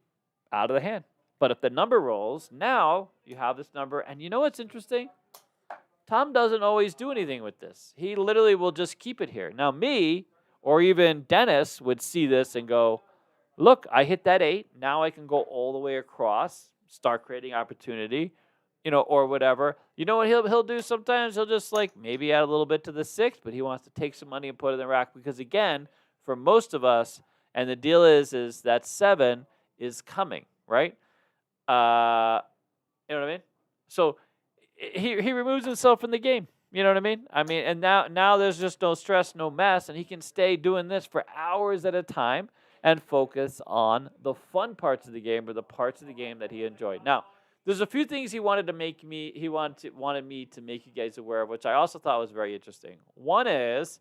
out of the hand. But if the number rolls, now you have this number, and you know what's interesting? Tom doesn't always do anything with this. He literally will just keep it here. Now me, or even Dennis, would see this and go, look, I hit that 8. Now I can go all the way across, start creating opportunity, you know, or whatever. You know what he'll do sometimes? He'll just like maybe add a little bit to the 6, but he wants to take some money and put it in the rack because, again, for most of us, and the deal is that 7 is coming, right? You know what I mean? So he removes himself from the game. You know what I mean? And now there's just no stress, no mess, and he can stay doing this for hours at a time and focus on the fun parts of the game or the parts of the game that he enjoyed. Now, there's a few things he wanted me to make you guys aware of, which I also thought was very interesting. One is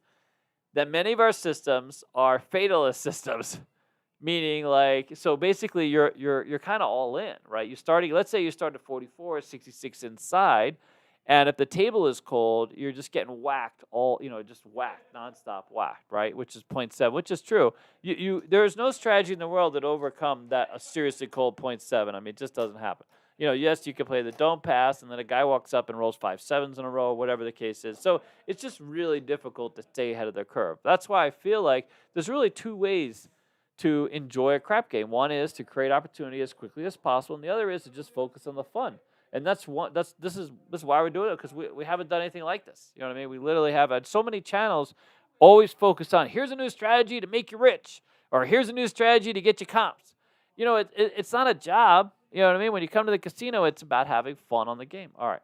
that many of our systems are fatalist systems, meaning like, so basically you're kind of all in, right? Let's say you start at 44, 66 inside, and if the table is cold, you're just getting whacked just whacked, nonstop whacked, right? Which is 0.7, which is true. There's no strategy in the world that overcome that a seriously cold 0.7. I mean, it just doesn't happen. You know, yes, you can play the don't pass, and then a guy walks up and rolls 5 7s in a row, whatever the case is. So it's just really difficult to stay ahead of the curve. That's why I feel like there's really 2 ways to enjoy a crap game. One is to create opportunity as quickly as possible, and the other is to just focus on the fun. And this is why we're doing it, because we haven't done anything like this. You know what I mean? We literally have had so many channels always focused on here's a new strategy to make you rich, or here's a new strategy to get you comps. You know, it's not a job. You know what I mean? When you come to the casino, it's about having fun on the game. All right.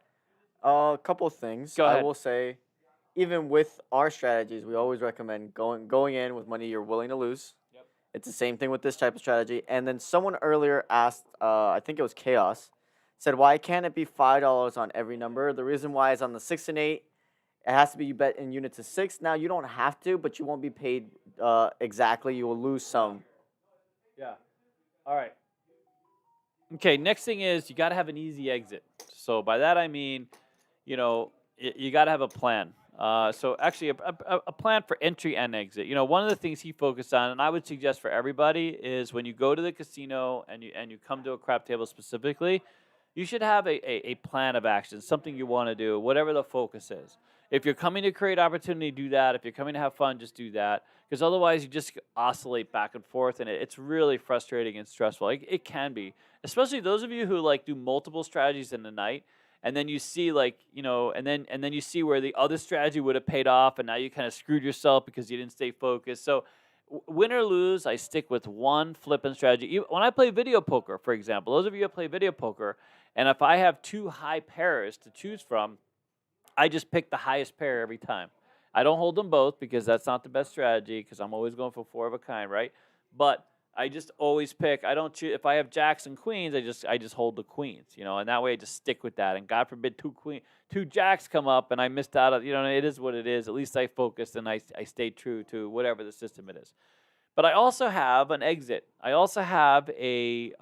A couple of things. Go ahead. I will say, even with our strategies, we always recommend going in with money you're willing to lose. Yep. It's the same thing with this type of strategy. And then someone earlier asked, I think it was Chaos, said, why can't it be $5 on every number? The reason why is on the 6 and 8, it has to be you bet in units of 6. Now, you don't have to, but you won't be paid exactly. You will lose some. Yeah. All right. Okay, next thing is you got to have an easy exit. So by that I mean, you know, you got to have a plan. So actually a plan for entry and exit. You know, one of the things he focused on, and I would suggest for everybody, is when you go to the casino and you come to a crap table specifically, you should have a plan of action, something you want to do, whatever the focus is. If you're coming to create opportunity, do that. If you're coming to have fun, just do that. Because otherwise, you just oscillate back and forth, and it's really frustrating and stressful. It can be. especially those of you who like do multiple strategies in the night, and then you see like and then you see where the other strategy would have paid off, and now you kind of screwed yourself because you didn't stay focused. So win or lose, I stick with one flipping strategy. When I play video poker, for example, those of you that play video poker, and if I have two high pairs to choose from, I just pick the highest pair every time. I don't hold them both because that's not the best strategy because I'm always going for 4 of a kind, right? But I just always pick. I don't choose if I have jacks and queens. I just hold the queens, and that way I just stick with that. And God forbid two jacks come up and I missed out. It is what it is. At least I focused and I stayed true to whatever the system it is. But I also have an exit. I also have a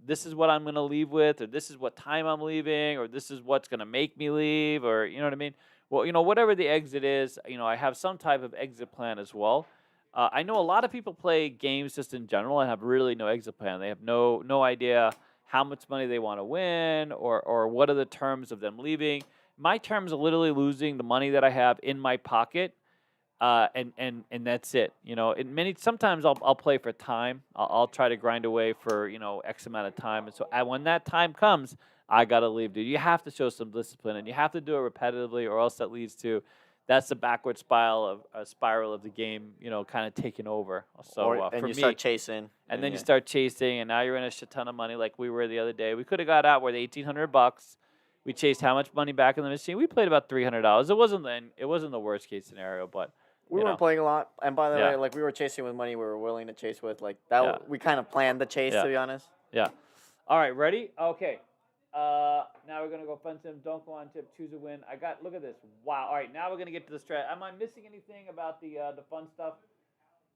this is what I'm going to leave with, or this is what time I'm leaving, or this is what's going to make me leave, or you know what I mean. Well, whatever the exit is, I have some type of exit plan as well. I know a lot of people play games just in general and have really no exit plan. They have no idea how much money they want to win or what are the terms of them leaving. My terms are literally losing the money that I have in my pocket, and that's it. Sometimes I'll play for time. I'll try to grind away for X amount of time, and so when that time comes, I gotta leave, dude. You have to show some discipline, and you have to do it repetitively, or else that leads to. That's the backward spiral of the game, kind of taking over. So and for you me, start chasing, and then you start chasing, and now you're in a shit ton of money, like we were the other day. We could have got out with $1,800. We chased how much money back in the machine? We played about $300. It wasn't the worst case scenario, but we weren't playing a lot. And by the way, like we were chasing with money we were willing to chase with, like that. Yeah. We kind of planned the chase, to be honest. Yeah. All right, ready? Okay. Now we're gonna go fun sim. Don't go on tip. Choose a win. Look at this. Wow. All right. Now we're gonna get to the strat. Am I missing anything about the fun stuff?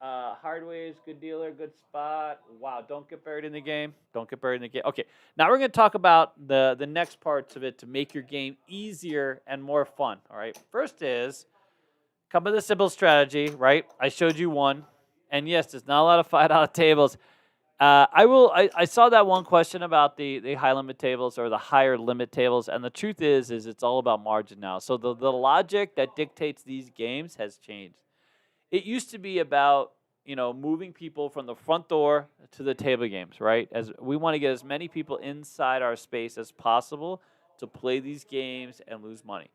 Hardways, good dealer, good spot. Wow. Don't get buried in the game. Don't get buried in the game. Okay. Now we're gonna talk about the next parts of it to make your game easier and more fun. All right. First is come with a simple strategy. Right. I showed you one, and yes, there's not a lot of $5 tables. I saw that one question about the high limit tables or the higher limit tables, and the truth is it's all about margin now. So the logic that dictates these games has changed. It used to be about moving people from the front door to the table games, right? As we want to get as many people inside our space as possible to play these games and lose money,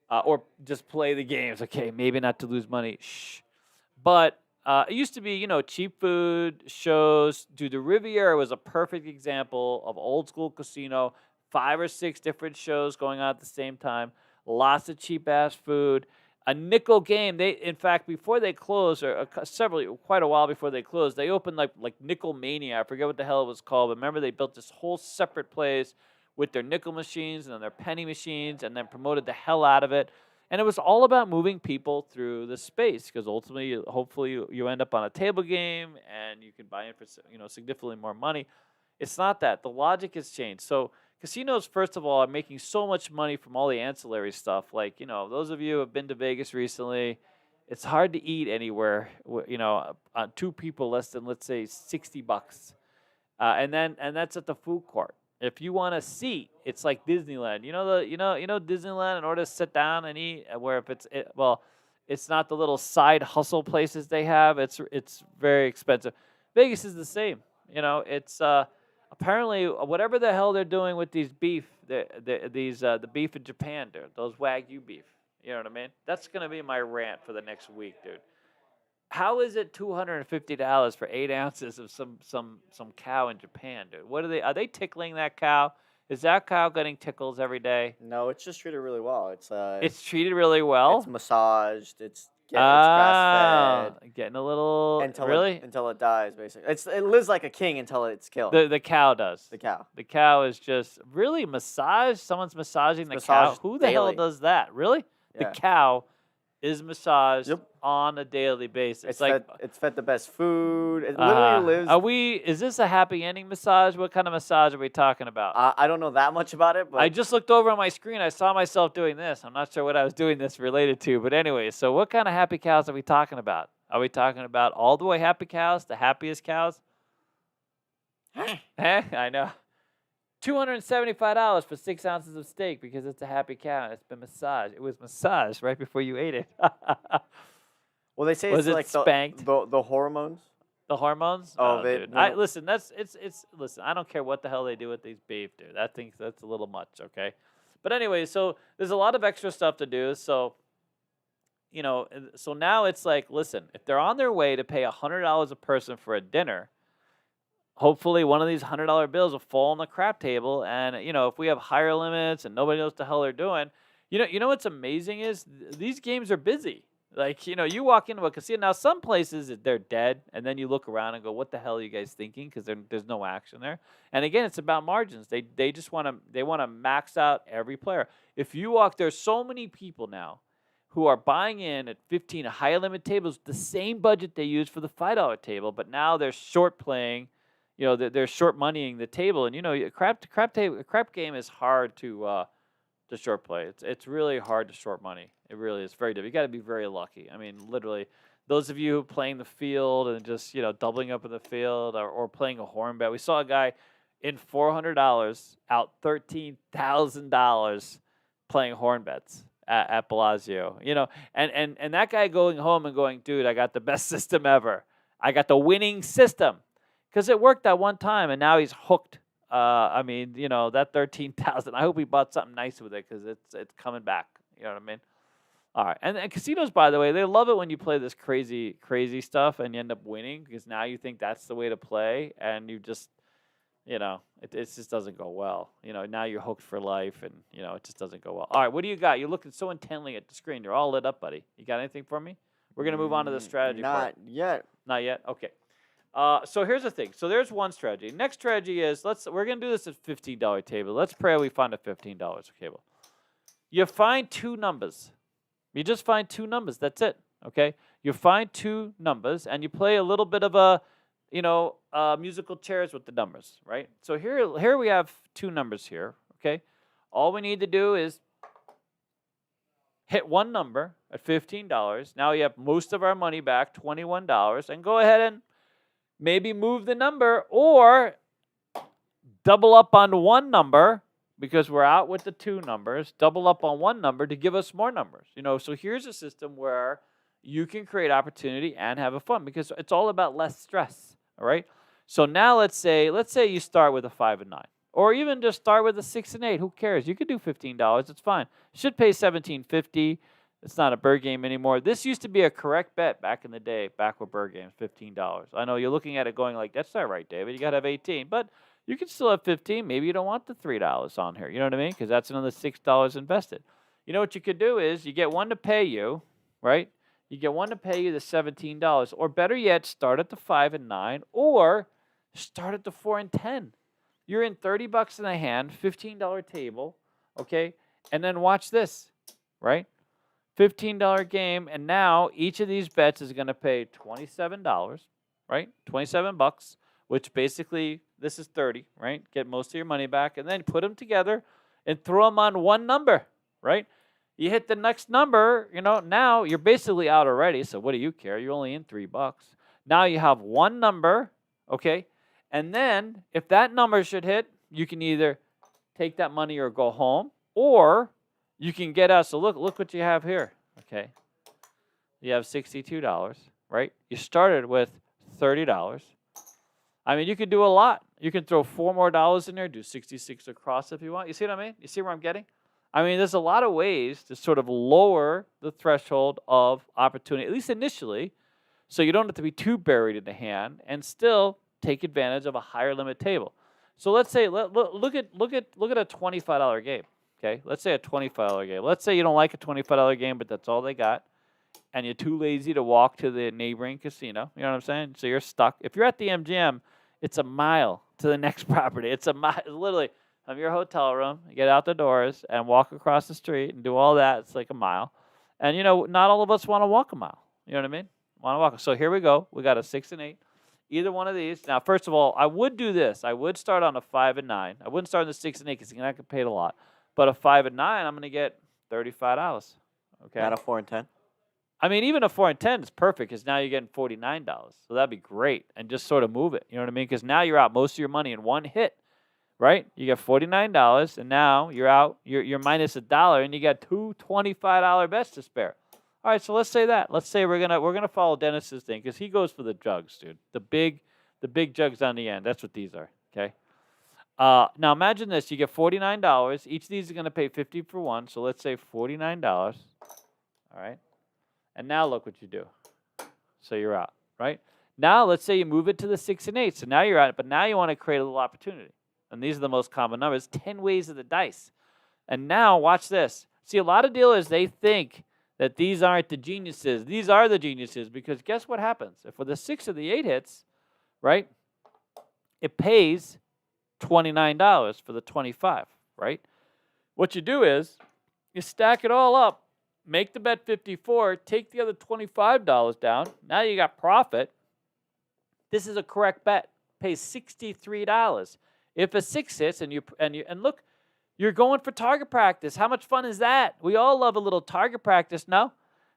or just play the games. Okay, maybe not to lose money. Shh, but. It used to be, cheap food, shows. Dude, the Riviera was a perfect example of old school casino. 5 or 6 different shows going on at the same time. Lots of cheap ass food. A nickel game. In fact, before they closed, or quite a while before they closed, they opened like Nickel Mania. I forget what the hell it was called, but remember they built this whole separate place with their nickel machines and then their penny machines, and then promoted the hell out of it. And it was all about moving people through the space because ultimately, hopefully, you end up on a table game and you can buy in for significantly more money. It's not that. The logic has changed. So casinos, first of all, are making so much money from all the ancillary stuff. Like, those of you who have been to Vegas recently, it's hard to eat anywhere, on 2 people less than, let's say, $60. And that's at the food court. If you want a seat, it's like Disneyland. Disneyland. In order to sit down and eat, where if it's not the little side hustle places they have. It's very expensive. Vegas is the same. It's apparently whatever the hell they're doing with these beef, the beef in Japan, dude. Those Wagyu beef. You know what I mean? That's gonna be my rant for the next week, dude. How is it $250 for 8 ounces of some cow in Japan, dude? Are they tickling that cow? Is that cow getting tickles every day? No, it's just treated really well. It's treated really well. It's massaged. It's grass fed. Getting a little until it dies, basically. It lives like a king until it's killed. The cow does. The cow. The cow is just really massaged. Someone's massaging the cow. Who the hell does that? Really? Yeah. The cow is massaged on a daily basis. It's fed the best food. It literally lives. Is this a happy ending massage? What kind of massage are we talking about? I don't know that much about it, but I just looked over on my screen. I saw myself doing this. I'm not sure what I was doing this related to, but anyway. So what kind of happy cows are we talking about? Are we talking about all the way happy cows, the happiest cows? I know. $275 for 6 ounces of steak because it's a happy cow and it's been massaged. It was massaged right before you ate it. Well, they say was it's it like spanked? the hormones. The hormones? Oh, Dude. Listen, listen, I don't care what the hell they do with these beef, dude. I think that's a little much, okay? But anyway, so there's a lot of extra stuff to do. So, so now it's like, listen, if they're on their way to pay $100 a person for a dinner, hopefully one of these $100 bills will fall on the crap table. And, if we have higher limits and nobody knows what the hell they're doing, you know what's amazing is these games are busy. Like, you walk into a casino. Now, some places, they're dead, and then you look around and go, what the hell are you guys thinking? Because there's no action there. And, again, it's about margins. They just want to max out every player. If you walk, there's so many people now who are buying in at 15 high-limit tables, the same budget they use for the $5 table, but now they're short playing. They're short moneying the table. And, a crap game is hard to short play. It's really hard to short money. It really is very difficult. You got to be very lucky. I mean, literally, those of you playing the field and just doubling up in the field or playing a horn bet. We saw a guy in $400 out $13,000 playing horn bets at Bellagio. And that guy going home and going, dude, I got the best system ever. I got the winning system because it worked that one time, and now he's hooked. That 13,000. I hope he bought something nice with it because it's coming back. You know what I mean? All right, and casinos, by the way, they love it when you play this crazy stuff and you end up winning because now you think that's the way to play, and you just, it just doesn't go well. Now you're hooked for life, and it just doesn't go well. All right, what do you got? You're looking so intently at the screen. You're all lit up, buddy. You got anything for me? We're gonna move on to the strategy part. Not yet. Not yet. Okay. So here's the thing. So there's one strategy. Next strategy is we're gonna do this at $15 table. Let's pray we find a $15 table. You find two numbers. You just find two numbers. That's it. Okay. You find two numbers and you play a little bit of musical chairs with the numbers, right? So here we have two numbers here. Okay. All we need to do is hit one number at $15. Now you have most of our money back, $21, and go ahead and maybe move the number or double up on one number because we're out with the two numbers, double up on one number to give us more numbers. So here's a system where you can create opportunity and have a fun because it's all about less stress, all right? So now let's say you start with a 5 and 9 or even just start with a 6 and 8. Who cares? You could do $15. It's fine. Should pay $17.50. It's not a bird game anymore. This used to be a correct bet back in the day, back with bird games, $15. I know you're looking at it going like, that's not right, David. You got to have 18. But you can still have 15. Maybe you don't want the $3 on here. You know what I mean? Because that's another $6 invested. You know what you could do is you get one to pay you, right? You get one to pay you the $17. Or better yet, start at the 5 and 9 or start at the 4 and 10. You're in $30 in a hand, $15 table, okay? And then watch this, right? $15 game, and now each of these bets is going to pay $27, right? $27, which basically this is 30, right? Get most of your money back, and then put them together and throw them on one number, right? You hit the next number, now you're basically out already, so what do you care? You're only in $3. Now you have one number, okay? And then if that number should hit, you can either take that money or go home, or you can get out. So look what you have here, okay? You have $62, right? You started with $30. I mean, you could do a lot. You can throw $4 more in there, do 66 across if you want. You see what I mean? You see where I'm getting? I mean, there's a lot of ways to sort of lower the threshold of opportunity, at least initially, so you don't have to be too buried in the hand and still take advantage of a higher limit table. So let's say look at a $25 game. Okay, let's say a $25 game. Let's say you don't like a $25 game, but that's all they got, and you're too lazy to walk to the neighboring casino. You know what I'm saying? So you're stuck. If you're at the MGM, it's a mile to the next property. It's a mile, literally, from your hotel room. You get out the doors and walk across the street and do all that. It's like a mile. And, not all of us want to walk a mile. You know what I mean? Want to walk. So here we go. We got a 6 and 8. Either one of these. Now, first of all, I would do this. I would start on a 5 and 9. I wouldn't start on the 6 and 8 because you're not going to get paid a lot. But a 5 and 9, I'm going to get $35. Okay. Not a 4 and 10. I mean, even a 4 and 10 is perfect because now you're getting $49. So that'd be great. And just sort of move it. You know what I mean? Because now you're out most of your money in one hit, right? You get $49, and now you're out. You're minus $1, and you got two $25 bets to spare. All right, so let's say that. Let's say we're gonna follow Dennis's thing because he goes for the jugs, dude. The big jugs on the end. That's what these are. Okay. Now imagine this: you get $49. Each of these is gonna pay 50 for one. So let's say $49. All right. And now look what you do. So you're out, right? Now let's say you move it to the 6 and 8. So now you're out, but now you want to create a little opportunity. And these are the most common numbers, 10 ways of the dice. And now watch this. See, a lot of dealers, they think that these aren't the geniuses. These are the geniuses because guess what happens? If with the 6 or the 8 hits, right, it pays $29 for the 25, right? What you do is you stack it all up, make the bet 54, take the other $25 down. Now you got profit. This is a correct bet. Pays $63. If a 6 hits and look, you're going for target practice. How much fun is that? We all love a little target practice, no?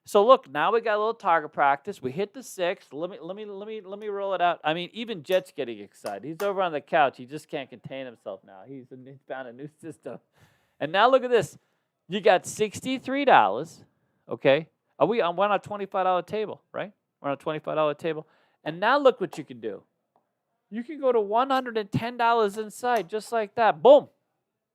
So look, now we got a little target practice. We hit the 6. Let me roll it out. I mean, even Jet's getting excited. He's over on the couch. He just can't contain himself now. He's found a new system. And now look at this. You got $63. Okay, we're on a $25 table, right? We're on a $25 table. And now look what you can do. You can go to $110 inside, just like that. Boom.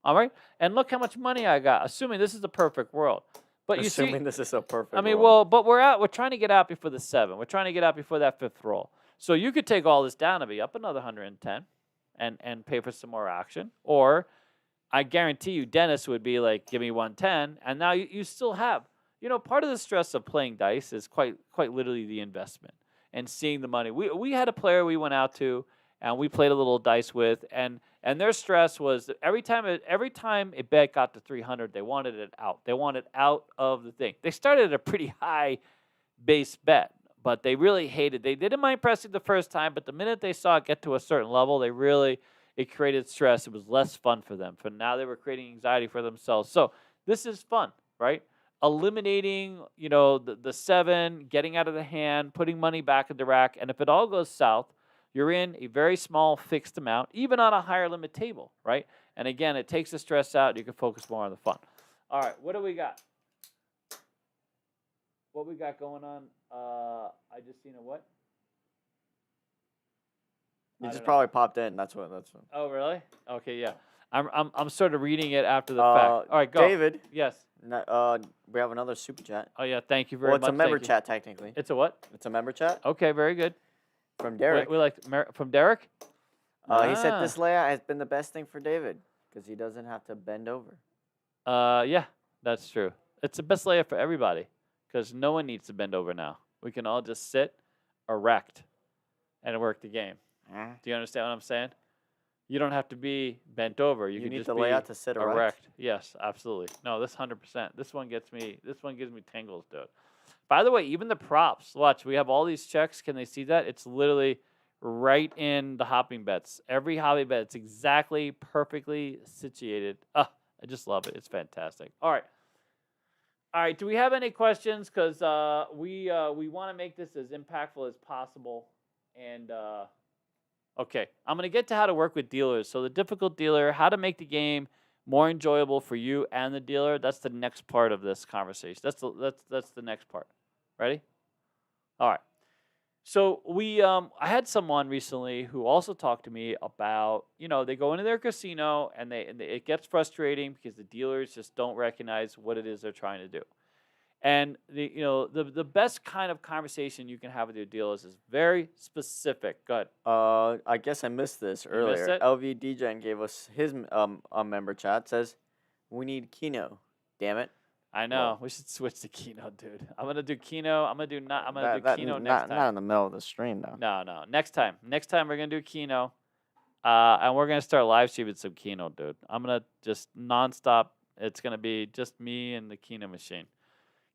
All right? And look how much money I got, assuming this is a perfect world. But assuming this is a perfect I mean, world. well, but we're trying to get out before the 7. We're trying to get out before that 5th roll. So you could take all this down and be up another 110 and pay for some more action. Or I guarantee you Dennis would be like, give me 110. And now you still have, part of the stress of playing dice is quite literally the investment and seeing the money. We had a player we went out to and we played a little dice with, and their stress was that every time a bet got to 300, they wanted it out. They wanted out of the thing. They started at a pretty high base bet, but they really hated. They didn't mind pressing the first time, but the minute they saw it get to a certain level, it created stress. It was less fun for them. For now, they were creating anxiety for themselves. So this is fun, right? Eliminating, the 7, getting out of the hand, putting money back in the rack, and if it all goes south, you're in a very small fixed amount, even on a higher limit table, right? And again, it takes the stress out. You can focus more on the fun. All right, what do we got? What we got going on? I just seen a what? You just probably popped in. That's what. Oh, really? Okay, yeah. I'm sort of reading it after the fact. All right, go. David. Yes. We have another super chat. Oh yeah, thank you very much. Well, it's a member chat technically. It's a what? It's a member chat. Okay, very good. From Derek. We like from Derek. He said this layout has been the best thing for David because he doesn't have to bend over. Yeah, that's true. It's the best layout for everybody because no one needs to bend over now. We can all just sit erect and work the game. Do you understand what I'm saying? You don't have to be bent over. You can need just the be layout to sit erect. Yes, absolutely. No, this 100%. This one gives me tingles, dude. By the way, even the props. Watch, we have all these checks. Can they see that? It's literally right in the hopping bets. Every hobby bet, it's exactly perfectly situated. I just love it. It's fantastic. All right. Do we have any questions? Because we want to make this as impactful as possible. And okay, I'm going to get to how to work with dealers. So the difficult dealer, how to make the game more enjoyable for you and the dealer. That's the next part of this conversation. That's the next part. Ready? All right. So I had someone recently who also talked to me about, they go into their casino and it gets frustrating because the dealers just don't recognize what it is they're trying to do. And the best kind of conversation you can have with your dealers is very specific. Go ahead. I guess I missed this earlier. Missed it? LV DJN gave us his member chat. Says we need Keno. Damn it. I know. We should switch to Keno, dude. I'm gonna do Keno. I'm gonna do Keno next time. Not in the middle of the stream though. No. Next time we're gonna do Keno, and we're gonna start live streaming some Keno, dude. I'm gonna just nonstop. It's gonna be just me and the Keno machine.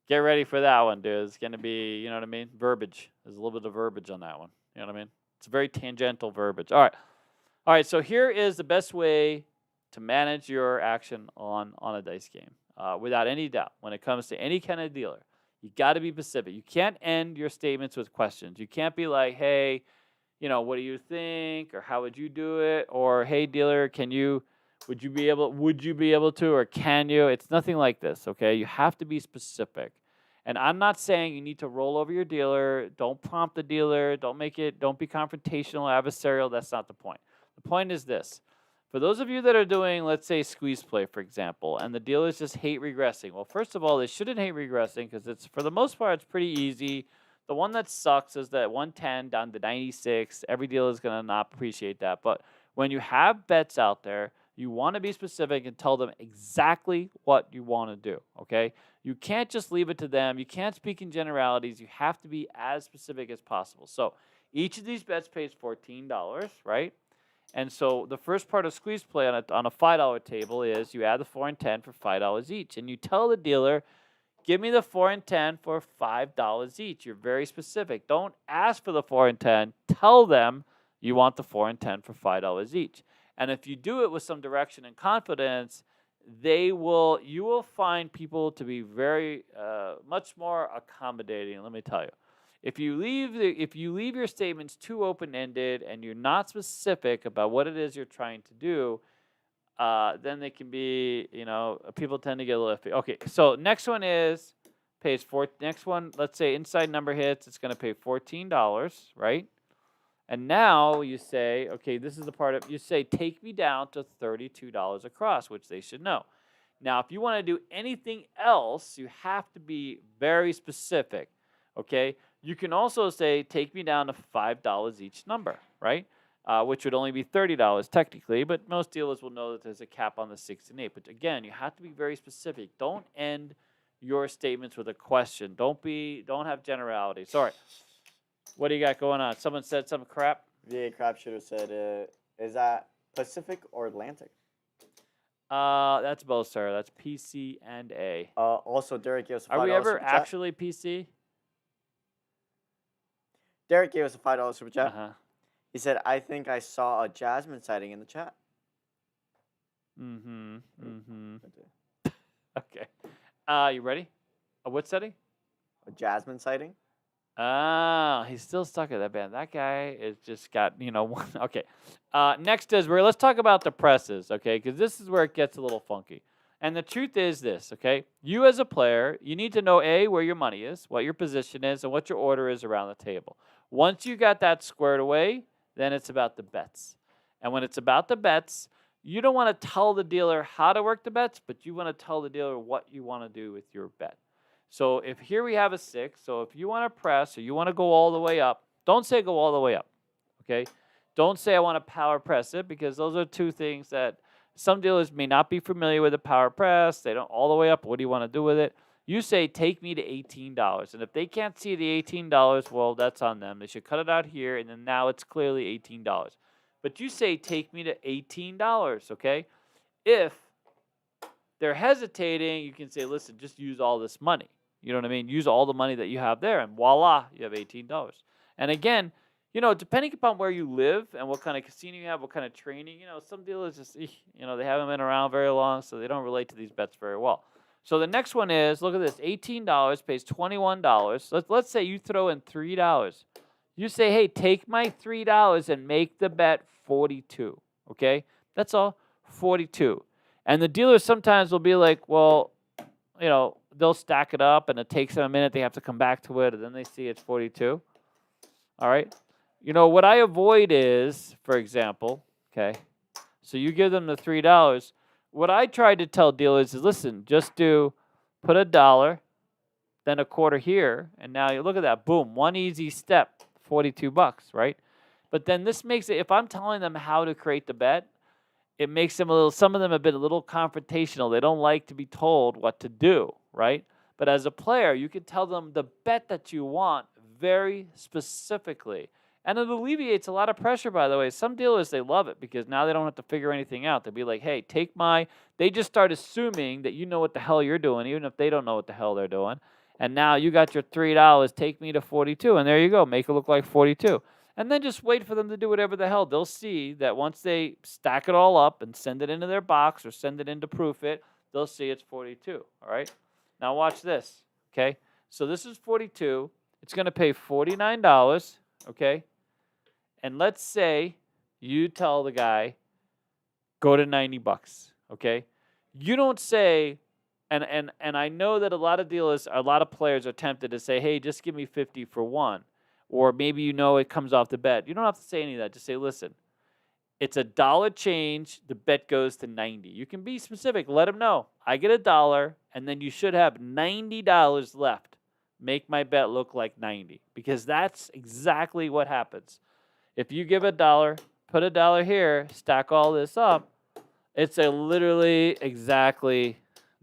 Get ready for that one, dude. It's going to be, you know what I mean? Verbiage. There's a little bit of verbiage on that one. You know what I mean? It's very tangential verbiage. All right, so here is the best way to manage your action on a dice game. Without any doubt, when it comes to any kind of dealer, you got to be specific. You can't end your statements with questions. You can't be like, hey, what do you think? Or how would you do it? Or, hey, dealer, would you be able to, or can you? It's nothing like this, okay? You have to be specific. And I'm not saying you need to roll over your dealer. Don't prompt the dealer. Don't be confrontational, adversarial. That's not the point. The point is this. For those of you that are doing, let's say, squeeze play, for example, and the dealers just hate regressing. Well, first of all, they shouldn't hate regressing because it's, for the most part, it's pretty easy. The one that sucks is that 110 down to 96. Every dealer is going to not appreciate that. But when you have bets out there, you want to be specific and tell them exactly what you want to do, okay? You can't just leave it to them. You can't speak in generalities. You have to be as specific as possible. So each of these bets pays $14, right? And so the first part of squeeze play on a $5 table is you add the 4 and 10 for $5 each. And you tell the dealer, give me the 4 and 10 for $5 each. You're very specific. Don't ask for the 4 and 10. Tell them you want the 4 and 10 for $5 each. And if you do it with some direction and confidence, you will find people to be very much more accommodating. Let me tell you, if you leave your statements too open-ended and you're not specific about what it is you're trying to do, then they can be, people tend to get a little iffy. Okay, so next one next one, let's say inside number hits, it's going to pay $14, right? And now you say, okay, this is the part of, you say, take me down to $32 across, which they should know. Now, if you want to do anything else, you have to be very specific, okay? You can also say, take me down to $5 each number, right? Which would only be $30 technically, but most dealers will know that there's a cap on the 6 and 8. But again, you have to be very specific. Don't end your statements with a question. Don't have generalities. All right. What do you got going on? Someone said some crap? VA Crap Shooter said, is that Pacific or Atlantic? That's both, sir. That's PC and A. Also, Derek gave us a $5 Are we ever super chat. actually PC? Derek gave us a $5 super chat. Uh-huh. He said, I think I saw a Jasmine sighting in the chat. Okay. You ready? What setting? A Jasmine sighting? He's still stuck at that band. That guy is just got, one. Okay. Next is let's talk about the presses, okay? Because this is where it gets a little funky. And the truth is this, okay? You as a player, you need to know, A, where your money is, what your position is, and what your order is around the table. Once you got that squared away, then it's about the bets. And when it's about the bets, you don't want to tell the dealer how to work the bets, but you want to tell the dealer what you want to do with your bet. So if here we have a 6, so if you want to press or you want to go all the way up, don't say go all the way up, okay? Don't say I want to power press it, because those are two things that some dealers may not be familiar with. The power press, they don't all the way up. What do you want to do with it? You say take me to $18, and if they can't see the $18, well, that's on them. They should cut it out here, and then now it's clearly $18. But you say take me to $18, okay? If they're hesitating, you can say, listen, just use all this money. You know what I mean? Use all the money that you have there, and voila, you have $18. And again, depending upon where you live and what kind of casino you have, what kind of training, some dealers just, they haven't been around very long, so they don't relate to these bets very well. So the next one is, look at this, $18 pays $21. Let's say you throw in $3. You say, hey, take my $3 and make the bet 42, okay? That's all, 42. And the dealers sometimes will be like, well, they'll stack it up, and it takes them a minute. They have to come back to it, and then they see it's 42. All right? What I avoid is, for example, okay, so you give them the $3. What I try to tell dealers is, listen, just put $1, then a quarter here, and now you look at that, boom, one easy step, $42, right? But then this makes it, if I'm telling them how to create the bet, it makes them some of them have been a little confrontational. They don't like to be told what to do, right? But as a player, you can tell them the bet that you want very specifically. And it alleviates a lot of pressure, by the way. Some dealers, they love it because now they don't have to figure anything out. They'll be like, hey, they just start assuming that you know what the hell you're doing, even if they don't know what the hell they're doing. And now you got your $3, take me to 42, and there you go. Make it look like 42. And then just wait for them to do whatever the hell. They'll see that once they stack it all up and send it into their box or send it in to proof it, they'll see it's 42, all right? Now watch this, okay? So this is 42. It's going to pay $49, okay? And let's say you tell the guy, go to $90, okay? You don't say, And I know that a lot of players are tempted to say, hey, just give me 50 for one. Or maybe it comes off the bet. You don't have to say any of that. Just say, listen, it's $1 change. The bet goes to 90. You can be specific. Let them know. I get $1, and then you should have $90 left. Make my bet look like 90, because that's exactly what happens. If you give $1, put $1 here, stack all this up, it's literally exactly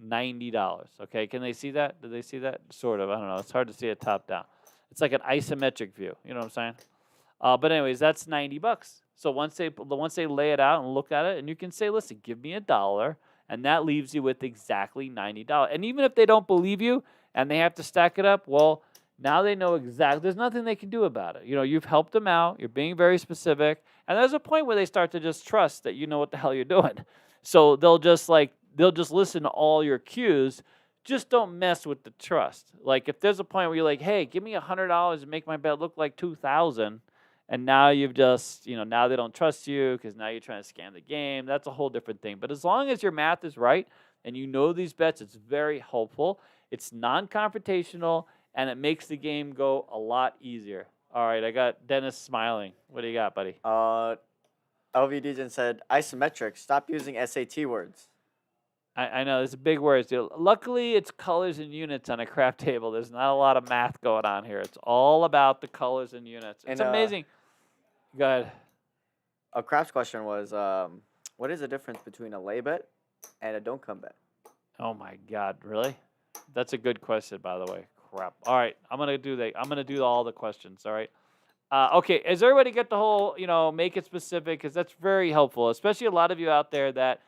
$90. Okay, can they see that? Do they see that? Sort of. I don't know. It's hard to see it top down. It's like an isometric view. You know what I'm saying? But anyways, that's $90. So once they lay it out and look at it, and you can say, listen, give me $1, and that leaves you with exactly $90. And even if they don't believe you and they have to stack it up, well, now they know exactly. There's nothing they can do about it. You've helped them out. You're being very specific, and there's a point where they start to just trust that you know what the hell you're doing. So they'll just listen to all your cues. Just don't mess with the trust. Like if there's a point where you're like, hey, give me $100 and make my bet look like $2,000. And now you've just, now they don't trust you because now you're trying to scam the game. That's a whole different thing. But as long as your math is right and you know these bets, it's very helpful. It's non-confrontational, and it makes the game go a lot easier. All right, I got Dennis smiling. What do you got, buddy? LV Dejan said, isometric, stop using SAT words. I know, there's big words, dude. Luckily, it's colors and units on a craft table. There's not a lot of math going on here. It's all about the colors and units. It's amazing. Go ahead. A craft question was, what is the difference between a lay bet and a don't come bet? Oh my God, really? That's a good question, by the way. Crap. All right, I'm gonna do all the questions. All right. Okay. Does everybody get the whole? Make it specific, because that's very helpful, especially a lot of you out there that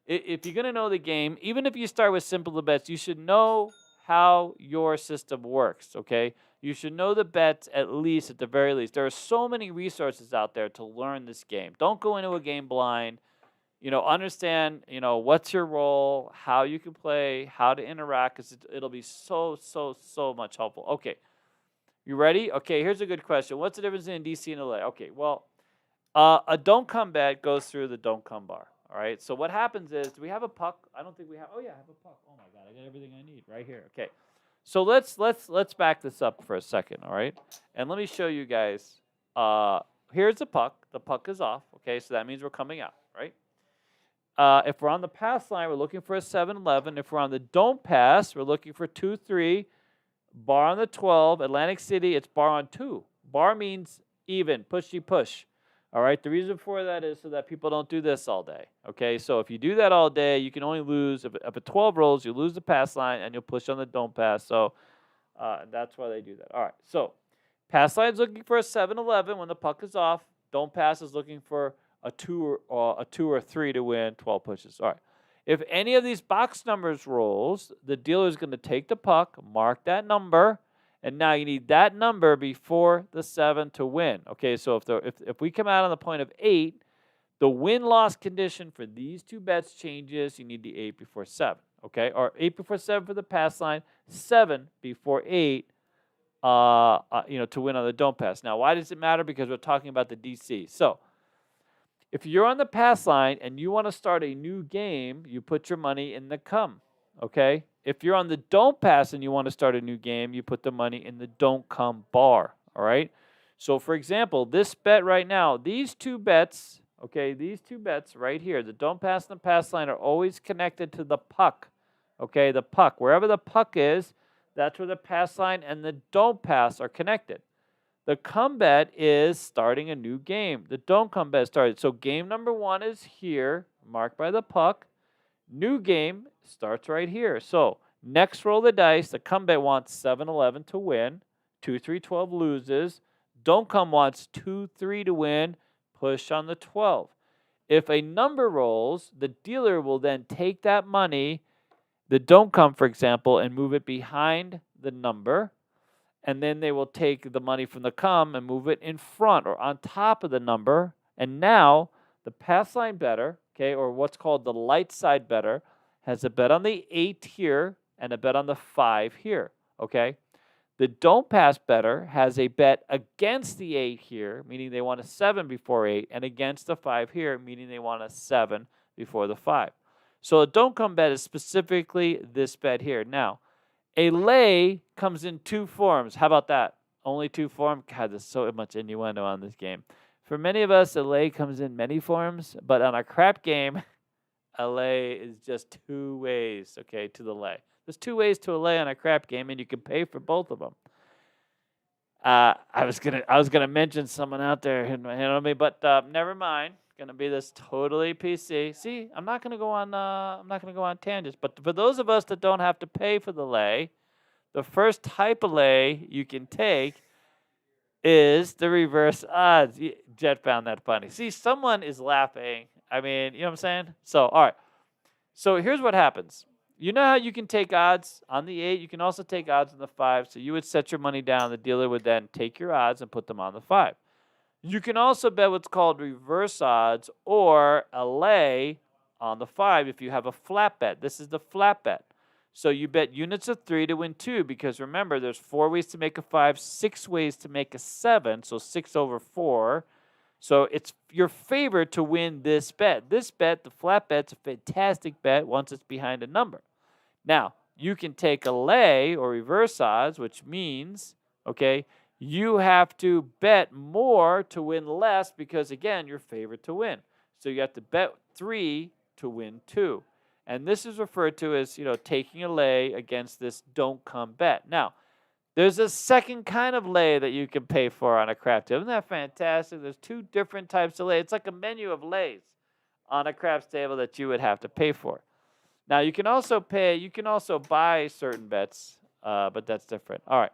if you're gonna know the game, even if you start with simple bets, you should know how your system works. Okay. You should know the bets at the very least. There are so many resources out there to learn this game. Don't go into a game blind. Understand, what's your role, how you can play, how to interact, because it'll be so much helpful. Okay, you ready? Okay, here's a good question. What's the difference in DC and LA? Okay, well, a don't come bet goes through the don't come bar. All right, so what happens is, do we have a puck? I don't think we have. Oh yeah, I have a puck. Oh my God, I got everything I need right here. Okay, so let's back this up for a second. All right, and let me show you guys. Here's the puck. The puck is off. Okay, so that means we're coming out, right? If we're on the pass line, we're looking for a 7-11. If we're on the don't pass, we're looking for 2-3. Bar on the 12. Atlantic City, it's bar on 2. Bar means even, pushy push. All right, the reason for that is so that people don't do this all day. Okay, so if you do that all day, you can only lose. If a 12 rolls, you lose the pass line, and you'll push on the don't pass. So that's why they do that. All right, so pass line is looking for a 7-11 when the puck is off. Don't pass is looking for a 2 or 3 to win 12 pushes. All right. If any of these box numbers rolls, the dealer is going to take the puck, mark that number, and now you need that number before the 7 to win. Okay, so if we come out on the point of 8, the win-loss condition for these two bets changes. You need the 8 before 7. Okay, or 8 before 7 for the pass line, 7 before 8. To win on the don't pass. Now, why does it matter? Because we're talking about the DC. So if you're on the pass line and you want to start a new game, you put your money in the come, okay? If you're on the don't pass and you want to start a new game, you put the money in the don't come bar, all right? So, for example, this bet right now, these two bets right here, the don't pass and the pass line are always connected to the puck, okay? The puck, wherever the puck is, that's where the pass line and the don't pass are connected. The come bet is starting a new game. The don't come bet started. So game number 1 is here, marked by the puck. New game starts right here. So next roll the dice. The come bet wants 7-11 to win. 2-3-12 loses. Don't come wants 2-3 to win. Push on the 12. If a number rolls, the dealer will then take that money, the don't come, for example, and move it behind the number. And then they will take the money from the come and move it in front or on top of the number. And now the pass line bettor, okay, or what's called the light side bettor, has a bet on the 8 here and a bet on the 5 here, okay? The don't pass bettor has a bet against the 8 here, meaning they want a 7 before 8, and against the 5 here, meaning they want a 7 before the 5. So a don't come bet is specifically this bet here. Now, a lay comes in two forms. How about that? Only two forms? God, there's so much innuendo on this game. For many of us, a lay comes in many forms, but on a crap game, a lay is just two ways, okay, to the lay. There's two ways to a lay on a crap game, and you can pay for both of them. I was gonna mention someone out there hitting my hand on me, but never mind. Gonna be this totally PC. See, I'm not gonna go on tangents. But for those of us that don't have to pay for the lay, the first type of lay you can take is the reverse odds. Jet found that funny. See, someone is laughing. I mean, you know what I'm saying? So, all right. So here's what happens. You know how you can take odds on the 8? You can also take odds on the 5. So you would set your money down. The dealer would then take your odds and put them on the 5. You can also bet what's called reverse odds or a lay on the 5 if you have a flat bet. This is the flat bet. So you bet units of 3 to win 2 because remember, there's 4 ways to make a 5, 6 ways to make a 7, so 6 over 4. So it's your favor to win this bet. This bet, the flat bet's a fantastic bet once it's behind a number. Now, you can take a lay or reverse odds, which means, okay, you have to bet more to win less because, again, you're favored to win. So you have to bet 3 to win 2. And this is referred to as, taking a lay against this don't come bet. Now, there's a second kind of lay that you can pay for on a craps table. Isn't that fantastic? There's 2 different types of lay. It's like a menu of lays on a craps table that you would have to pay for. Now, you can also buy certain bets, but that's different. All right.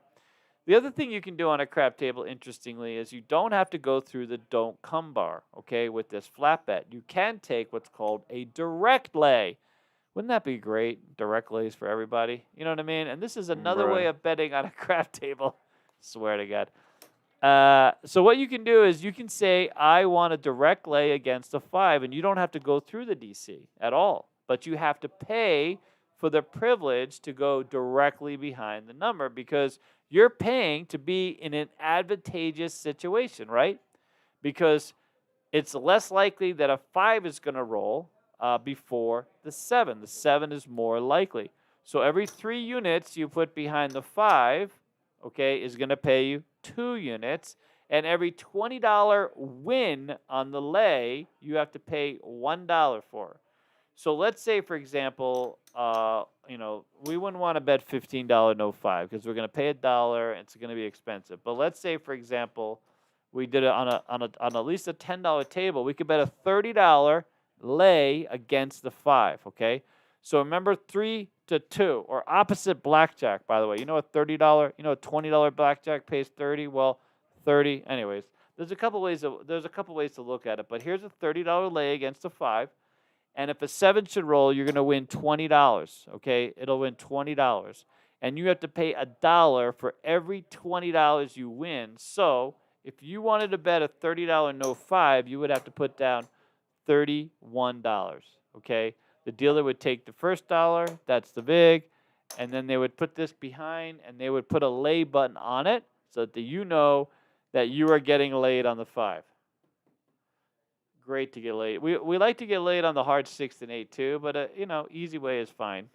The other thing you can do on a crap table, interestingly, is you don't have to go through the don't come bar, okay, with this flat bet. You can take what's called a direct lay. Wouldn't that be great? Direct lays for everybody. You know what I mean? And this is another way of betting on a crap table. Swear to God. So what you can do is you can say, I want a direct lay against a 5, and you don't have to go through the DC at all. But you have to pay for the privilege to go directly behind the number because you're paying to be in an advantageous situation, right? Because it's less likely that a 5 is going to roll before the 7. The 7 is more likely. So every 3 units you put behind the 5, okay, is going to pay you 2 units. And every $20 win on the lay, you have to pay $1 for. So let's say, for example, we wouldn't want to bet $15 no 5 because we're going to pay $1 and it's going to be expensive. But let's say, for example, we did it on at least a $10 table. We could bet a $30 lay against the 5, okay? So remember 3 to 2 or opposite blackjack, by the way. You know a $30, a $20 blackjack pays 30, well, 30 anyways. There's a couple ways to look at it, but here's a $30 lay against a 5. And if a 7 should roll, you're going to win $20, okay? It'll win $20. And you have to pay $1 for every $20 you win. So if you wanted to bet a $30 no 5, you would have to put down $31, okay? The dealer would take the first dollar, that's the vig, and then they would put this behind, and they would put a lay button on it so that you know that you are getting laid on the 5. Great to get laid. We like to get laid on the hard 6 and 8 too, but easy way is fine.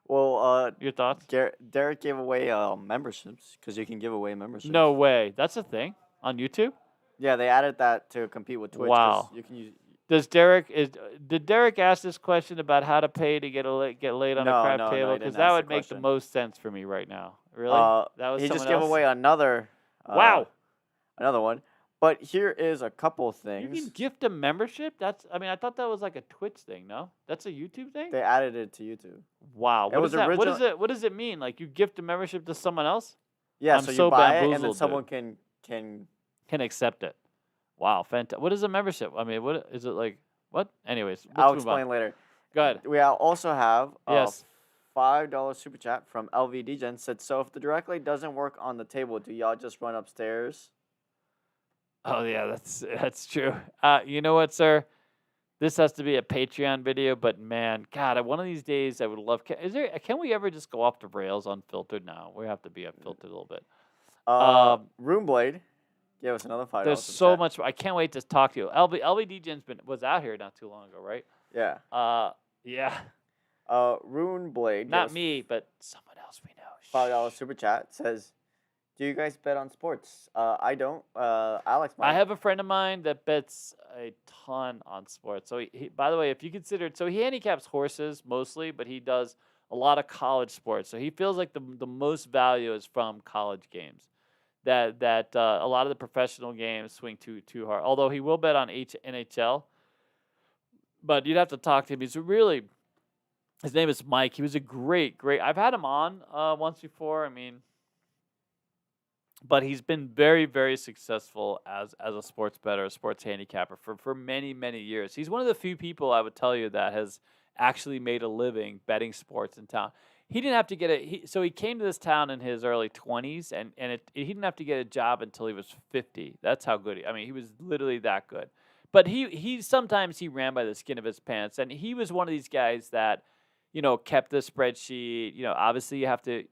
Well, your thoughts? Derek gave away memberships because you can give away memberships. No way. That's a thing on YouTube? Yeah, they added that to compete with Twitch. Wow. You can use. Did Derek ask this question about how to pay to get laid on a crap table? Because that would make the most sense for me right now. Really? That was he just else? gave away another. Wow. Another one. But here is a couple things. You can gift a membership? I thought that was like a Twitch thing, no? That's a YouTube thing? They added it to YouTube. Wow. What does it mean? Like you gift a membership to someone else? Yeah, so you buy it and then someone can accept it. Wow, fantastic. What is a membership? I mean, what is it like? What? Anyways, I'll explain later. Go ahead. We also have yes. $5 super chat from LVDgen said, so if the direct lay doesn't work on the table, do y'all just run upstairs? Oh yeah, that's true. You know what, sir? This has to be a Patreon video, but man, God, one of these days I would love. Can we ever just go off the rails unfiltered? No, we have to be unfiltered a little bit. Roomblade gave us another $5. There's so much. I can't wait to talk to you. LVDgen's was out here not too long ago, right? Yeah. Yeah. Rune Blade. Not me, but someone else we know. $5 super chat says, "Do you guys bet on sports?" I don't. Alex might. I have a friend of mine that bets a ton on sports. So by the way, if you consider it, so he handicaps horses mostly, but he does a lot of college sports. So he feels like the most value is from college games. That a lot of the professional games swing too hard. Although he will bet on NHL, but you'd have to talk to him. His name is Mike. He was a great. I've had him on once before. I mean, but he's been very, very successful as a sports bettor, a sports handicapper for many, many years. He's one of the few people I would tell you that has actually made a living betting sports in town. He didn't have to get so he came to this town in his early 20s, and he didn't have to get a job until he was 50. That's how good he was literally that good. But he sometimes he ran by the skin of his pants, and he was one of these guys that, kept the spreadsheet. Obviously you have to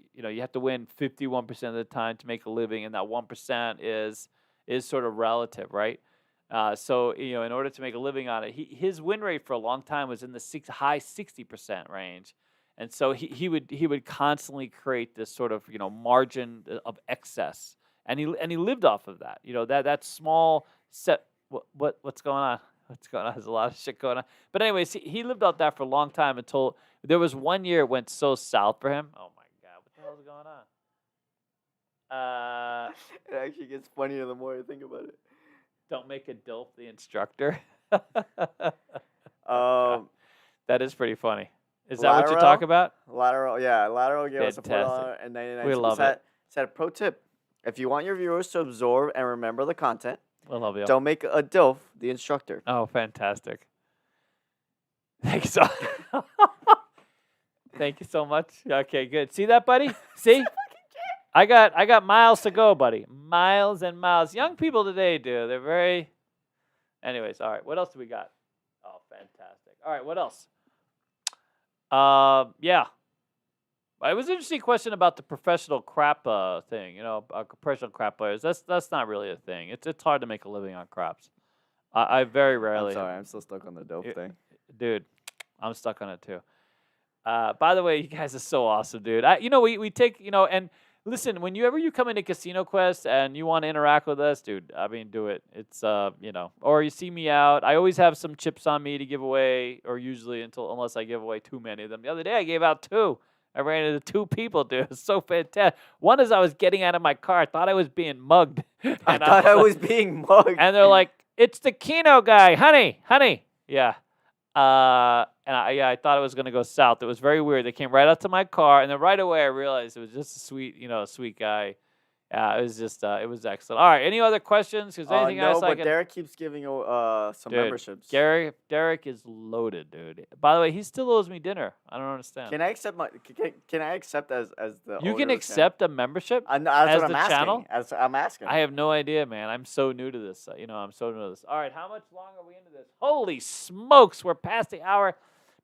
win 51% of the time to make a living, and that 1% is sort of relative, right? So in order to make a living on it, his win rate for a long time was in the high 60% range, and so he would constantly create this sort of margin of excess, and he lived off of that. That small set. What's going on? What's going on? There's a lot of shit going on. But anyways, he lived off that for a long time until there was one year it went so south for him. Oh my God, what the hell is going on? It actually gets funnier the more I think about it. Don't make a DILF the instructor. That is pretty funny. Is that what you talk about? Lateral gave us a $4.99. We love it. Said, pro tip: if you want your viewers to absorb and remember the content, we'll love you. Don't make a DILF the instructor. Oh, fantastic! Thank you so. Thank you so much. Okay, good. See that, buddy? See? I got miles to go, buddy. Miles and miles. Young people today do. They're very. Anyways, all right. What else do we got? Oh, fantastic. All right, what else? Yeah. It was an interesting question about the professional crap thing. Professional crap players. That's not really a thing. It's hard to make a living on craps. I very rarely. I'm sorry. I'm still stuck on the dope thing. Dude, I'm stuck on it too. By the way, you guys are so awesome, dude. We take, and listen, whenever you come into Casino Quest and you want to interact with us, dude, I mean, do it. It's, or you see me out. I always have some chips on me to give away, or usually unless I give away too many of them. The other day I gave out 2. I ran into 2 people, dude. It was so fantastic. One is I was getting out of my car. I thought I was being mugged. I thought I was being mugged. And they're like, "It's the Keno guy, honey." Yeah. I thought it was going to go south. It was very weird. They came right up to my car, and then right away I realized it was just a sweet guy. It was just, it was excellent. All right, any other questions? Because anything else No, but Derek keeps giving some memberships. Derek is loaded, dude. By the way, he still owes me dinner. I don't understand. Can I accept Can I accept as the? You can accept a membership as as what the I'm channel? As I'm asking. I have no idea, man. I'm so new to this. I'm so new to this. All right, how much longer are we into this? Holy smokes, we're past the hour.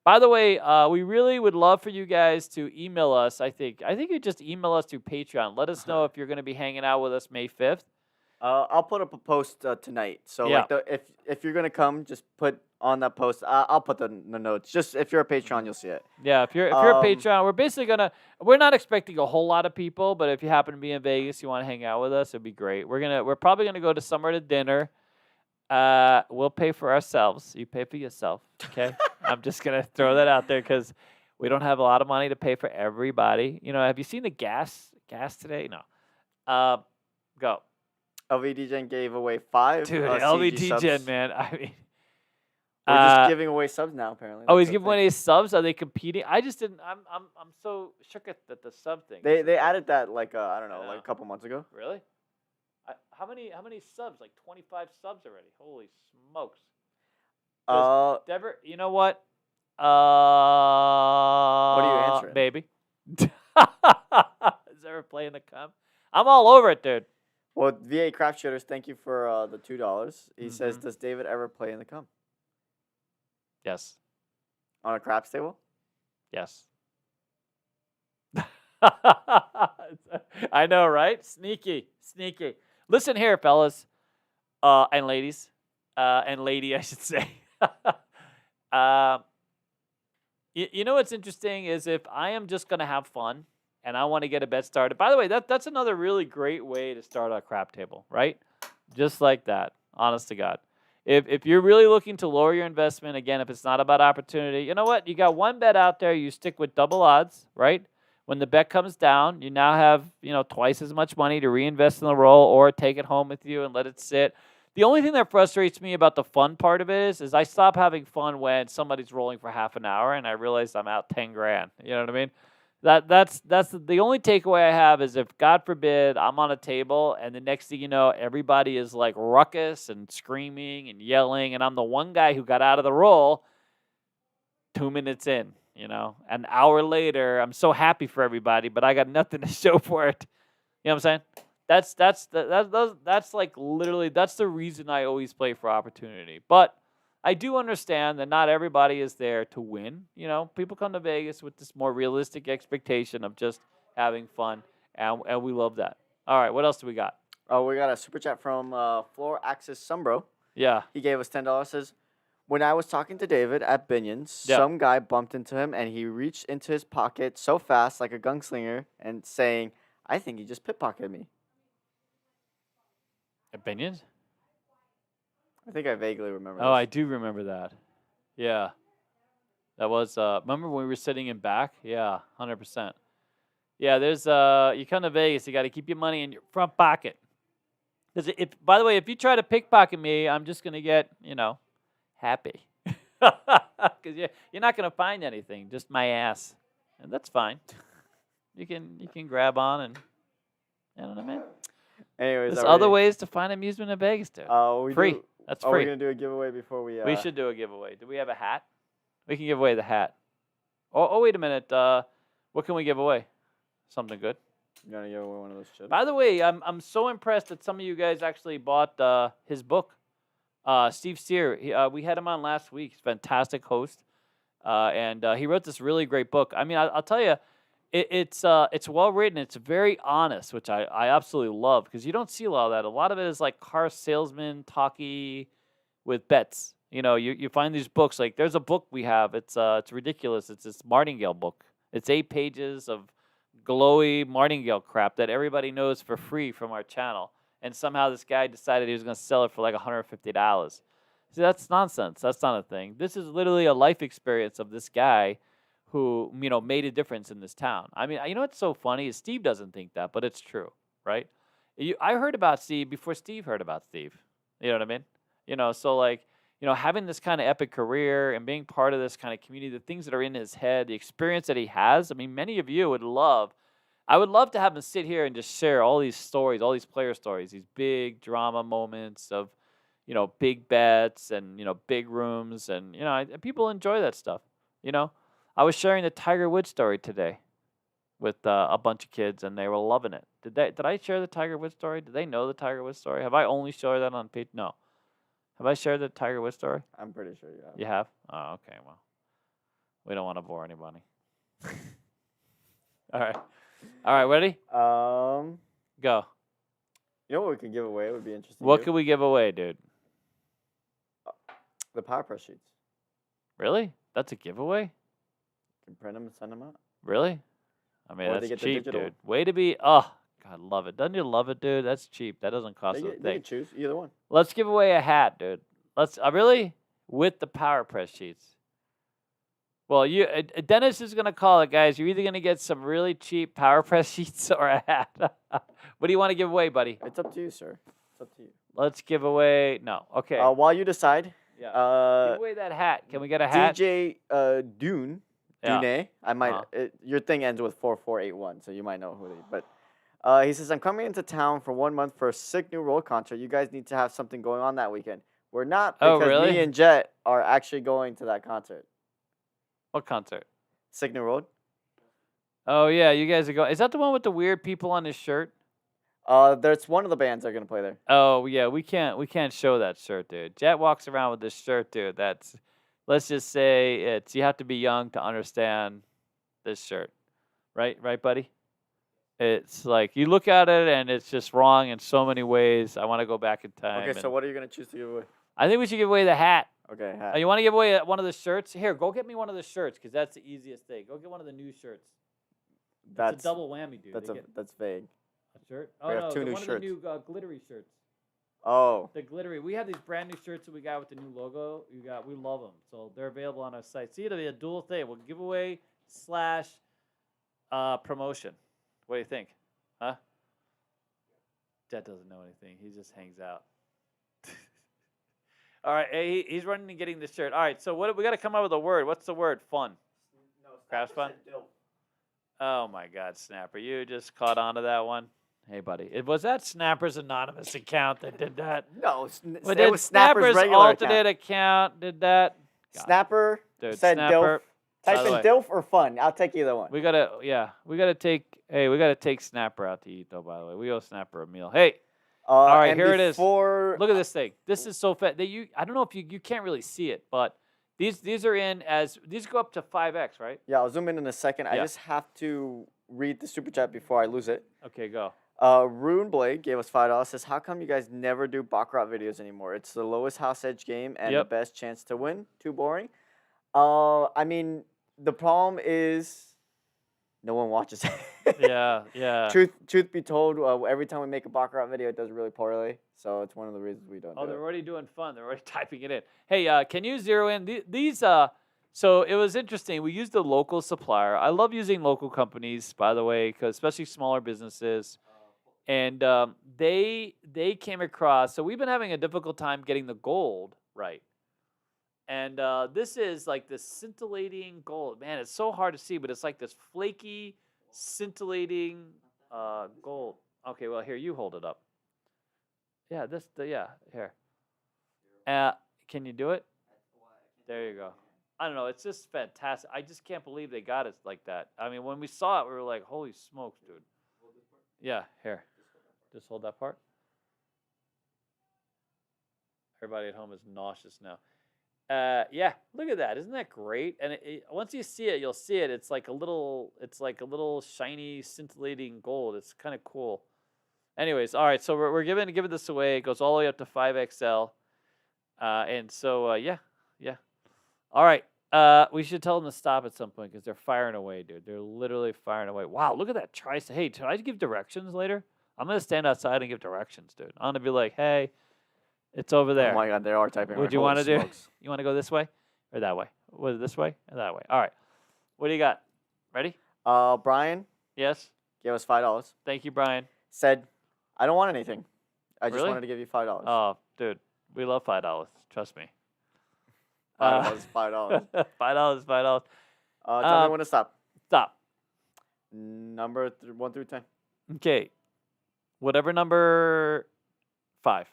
By the way, we really would love for you guys to email us. I think you just email us through Patreon. Let us know if you're going to be hanging out with us May 5th. I'll put up a post tonight. So yeah. if you're gonna come, just put on that post. I'll put the notes. Just if you're a Patreon, you'll see it. Yeah, if you're a Patreon, we're basically we're not expecting a whole lot of people, but if you happen to be in Vegas, you want to hang out with us, it'd be great. We're probably gonna go to somewhere to dinner. We'll pay for ourselves. You pay for yourself, okay? I'm just gonna throw that out there because we don't have a lot of money to pay for everybody. Have you seen the gas today? No. Go. LVD gave away 5. Dude, CEG LVD subs. man. I mean, we're just giving away subs now. Apparently. Oh, he's giving away subs. Are they competing? I just didn't. I'm so shook at the sub thing. They added that like a couple months ago. Really? How many subs? Like 25 subs already. Holy smokes. Dever, you know what? What are you answering? Baby. Is ever playing the cum? I'm all over it, dude. Well, VA Craft Shooters, thank you for the $2. He says, does David ever play in the cum? Yes. On a craps table? Yes. I know, right? Sneaky. Listen here, fellas, and ladies, and lady, I should say. You know what's interesting is if I am just going to have fun and I want to get a bet started. By the way, that's another really great way to start a crap table, right? Just like that, honest to God. If you're really looking to lower your investment, again, if it's not about opportunity, you know what? You got one bet out there, you stick with double odds, right? When the bet comes down, you now have, twice as much money to reinvest in the roll or take it home with you and let it sit. The only thing that frustrates me about the fun part of it is I stop having fun when somebody's rolling for half an hour and I realize I'm out 10 grand. You know what I mean? That's the only takeaway I have is if, God forbid, I'm on a table and the next thing you know, everybody is like ruckus and screaming and yelling, and I'm the one guy who got out of the roll 2 minutes in, An hour later, I'm so happy for everybody, but I got nothing to show for it. You know what I'm saying? That's like literally, that's the reason I always play for opportunity. But I do understand that not everybody is there to win. People come to Vegas with this more realistic expectation of just having fun, and we love that. All right, what else do we got? Oh, we got a super chat from Floor Axis Sumbro. Yeah. He gave us $10. Says, when I was talking to David at Binion's, some guy bumped into him, and he reached into his pocket so fast like a gunslinger and saying, I think he just pickpocketed me. At Binion's? I think I vaguely remember Oh, this. I do remember that. Yeah. That was, remember when we were sitting in back? Yeah, 100%. Yeah, there's, you come to Vegas, you got to keep your money in your front pocket. Because by the way, if you try to pickpocket me, I'm just going to get, happy. Because you're not going to find anything, just my ass. And that's fine. You can grab on and, you know what I mean? Anyways, there's other ways to find amusement in Vegas, dude. Free. That's free. We're going to do a giveaway before we... We should do a giveaway. Do we have a hat? We can give away the hat. Oh, wait a minute. What can we give away? Something good. You going to give away one of those chips? By the way, I'm so impressed that some of you guys actually bought his book. Steve Steer, we had him on last week. He's a fantastic host. And he wrote this really great book. I mean, I'll tell you, it's well written. It's very honest, which I absolutely love because you don't see a lot of that. A lot of it is like car salesman talky with bets. You find these books. Like there's a book we have. It's ridiculous. It's this martingale book. It's 8 pages of glowy martingale crap that everybody knows for free from our channel. And somehow this guy decided he was going to sell it for like $150. See, that's nonsense. That's not a thing. This is literally a life experience of this guy who, made a difference in this town. I mean, you know what's so funny is Steve doesn't think that, but it's true, right? I heard about Steve before Steve heard about Steve. You know what I mean? So like, having this kind of epic career and being part of this kind of community, the things that are in his head, the experience that he has. I mean, many of you I would love to have him sit here and just share all these stories, all these player stories, these big drama moments of, big bets and, big rooms. And, people enjoy that stuff, I was sharing the Tiger Woods story today with a bunch of kids, and they were loving it. Did I share the Tiger Woods story? Did they know the Tiger Woods story? Have I only shared that on page? No. Have I shared the Tiger Woods story? I'm pretty sure you have. You have? Oh, okay. Well, we don't want to bore anybody. All right. Ready? Go. You know what we could give away? It would be interesting. What could we give away, dude? The power press sheets. Really? That's a giveaway? You can print them and send them out. Really? I mean, Or that's cheap, dude. Way to be. Oh, God, love it. Doesn't you love it, dude? That's cheap. That doesn't cost a thing. They can choose either one. Let's give away a hat, dude. Really? With the power press sheets. Well, Dennis is going to call it, guys. You're either going to get some really cheap power press sheets or a hat. What do you want to give away, buddy? It's up to you, sir. It's up to you. Let's give away. No. Okay. While you decide. Yeah. Give away that hat. Can we get a hat? DJ Dune. Yeah. Dune. I might. Your thing ends with 4481, so you might know who they. But he says, I'm coming into town for 1 month for a sick new roll concert. You guys need to have something going on that weekend. We're not because me and Jet are actually going to that concert. What concert? Signal Road. Oh yeah, you guys are going. Is that the one with the weird people on his shirt? There's one of the bands that are gonna play there. Oh yeah, we can't show that shirt, dude. Jet walks around with this shirt, dude. That's, let's just say you have to be young to understand this shirt, right, buddy? It's like you look at it and it's just wrong in so many ways. I want to go back in time. Okay, so what are you gonna choose to give away? I think we should give away the hat. Okay, hat. You want to give away one of the shirts? Here, go get me one of the shirts because that's the easiest thing. Go get one of the new shirts. That's a double whammy, dude. That's vague. A shirt? We have Oh, two no, new one shirts. of the new glittery shirts. Oh. The glittery. We have these brand new shirts that we got with the new logo. We love them. So they're available on our site. See, it'll be a dual thing. We'll giveaway / promotion. What do you think? Huh? Jet doesn't know anything. He just hangs out. All right, hey, he's running and getting the shirt. All right, so we got to come up with a word. What's the word? Fun. No, Crafts fun. Oh my God, Snapper, you just caught on to that one. Hey, buddy, was that Snapper's anonymous account that did that? No, it was Snapper's regular alternate account did that. Snapper said Snapper. DILF. Type in DILF or fun. I'll take either one. We gotta take Snapper out to eat though. By the way, we owe Snapper a meal. Hey, all right, here it is. Look at this thing. This is so fat. I don't know if you can't really see it, but these are in as these go up to 5x, right? Yeah, I'll zoom in a second. Yeah. I just have to read the super chat before I lose it. Okay, go. Rune Blade gave us $5. Says, how come you guys never do Baccarat videos anymore? It's the lowest house edge game and the best chance to win. Too boring. I mean, the problem is no one watches it. Yeah. Truth be told, every time we make a Baccarat video, it does really poorly. So it's one of the reasons we don't do it. Oh, they're already doing fun. They're already typing it in. Hey, can you zero in these? So it was interesting. We used a local supplier. I love using local companies, by the way, because especially smaller businesses. And they came across. So we've been having a difficult time getting the gold right. And this is like this scintillating gold. Man, it's so hard to see, but it's like this flaky, scintillating gold. Okay, well, here, you hold it up. Yeah, here. Can you do it? There you go. I don't know. It's just fantastic. I just can't believe they got it like that. I mean, when we saw it, we were like, holy smokes, dude. Yeah, here. Just hold that part. Everybody at home is nauseous now. Yeah, look at that. Isn't that great? And once you see it, you'll see it. It's like a little shiny, scintillating gold. It's kind of cool. Anyways, all right. So we're giving this away. It goes all the way up to 5XL. And so yeah. All right. We should tell them to stop at some point because they're firing away, dude. They're literally firing away. Wow, look at that tri-stick. Hey, should I give directions later? I'm gonna stand outside and give directions, dude. I'm gonna be like, hey. It's over there. Oh my God, they are typing. What do you want to do? You want to go this way or that way? Was it this way or that way? All right. What do you got? Ready? Brian. Yes. Gave us $5. Thank you, Brian. Said, I don't want anything. I just Really? wanted to give you $5. Oh, dude, we love $5. Trust me. $5. $5. Tell me when to stop. Stop. Number 1 through 10. Okay. Whatever number 5.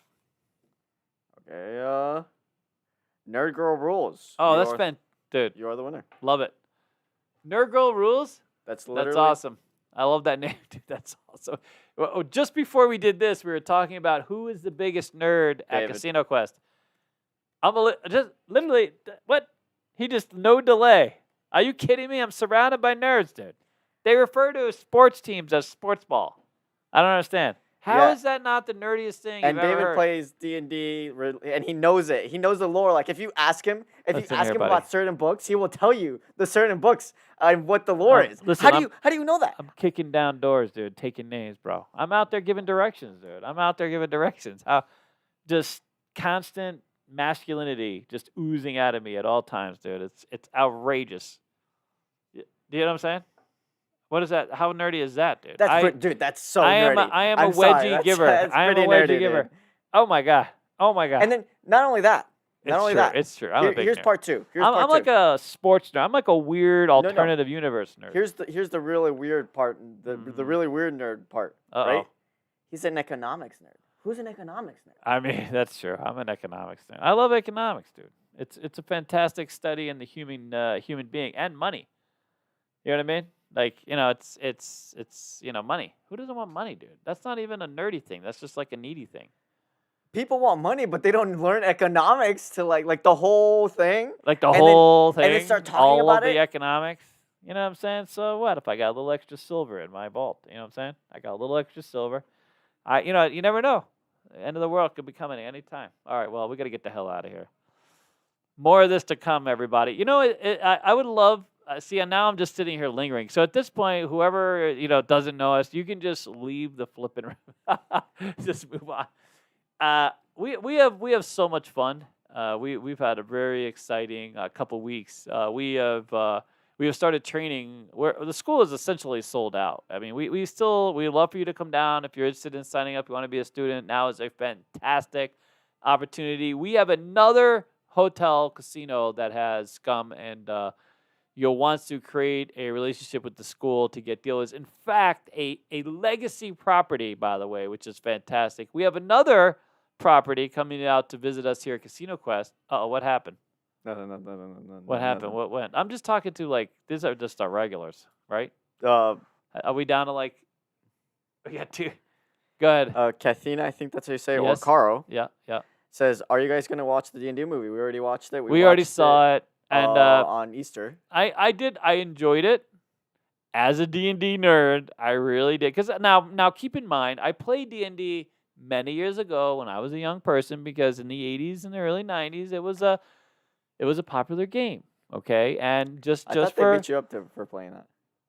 Okay, Nerd Girl Rules. Oh, that's fun. Dude. You are the winner. Love it. Nerd Girl Rules? That's literally. That's awesome. I love that name, dude. That's awesome. Well, just before we did this, we were talking about who is the biggest nerd at Casino Quest. Just literally, what? He just, no delay. Are you kidding me? I'm surrounded by nerds, dude. They refer to sports teams as sports ball. I don't understand. How is that not the nerdiest thing you've ever heard? And David plays D&D, and he knows it. He knows the lore. Like, if you ask him about certain books, he will tell you the certain books and what the lore is. Listen, how do you know that? I'm kicking down doors, dude, taking names, bro. I'm out there giving directions, dude. How just constant masculinity just oozing out of me at all times, dude. It's outrageous. Do you know what I'm saying? What is that? How nerdy is that, dude? Dude, that's so nerdy. I am a wedgie giver. I am a wedgie giver. Oh my god. And then not only that. It's true. I'm a big here's nerd. part 2. I'm like a sports nerd. I'm like a weird alternative universe nerd. Here's the really weird part. The really weird nerd part. Right? He's an economics nerd. Who's an economics nerd? I mean, that's true. I'm an economics nerd. I love economics, dude. It's a fantastic study in the human being and money. You know what I mean? Like, it's money. Who doesn't want money, dude? That's not even a nerdy thing. That's just like a needy thing. People want money, but they don't learn economics to like the whole thing. Like the whole thing. And then start talking about all of the economics. You know what I'm saying? So what if I got a little extra silver in my vault? You know what I'm saying? I got a little extra silver. You never know. The end of the world could be coming any time. All right, well, we got to get the hell out of here. More of this to come, everybody. You know, I would love. See, and now I'm just sitting here lingering. So at this point, whoever doesn't know us, you can just leave the flipping. Just move on. We have so much fun. We've had a very exciting couple weeks. We have started training. Where the school is essentially sold out. I mean, we love for you to come down if you're interested in signing up. You want to be a student. Now is a fantastic opportunity. We have another hotel casino that has come and wants to create a relationship with the school to get dealers. In fact, a legacy property, by the way, which is fantastic. We have another property coming out to visit us here at Casino Quest. Uh-oh, what happened? No. What happened? What went? I'm just talking to these are just our regulars, right? Are we down to we got two? Go ahead. Kathina, I think that's how you say it, Yes. or Caro. Yeah. Says, are you guys going to watch the D&D movie? We already watched it. We already saw it. And on Easter. I did. I enjoyed it. As a D&D nerd, I really did. Because now keep in mind, I played D&D many years ago when I was a young person, because in the 80s and the early 90s, it was a popular game, okay? And just I thought for they beat you up for playing that.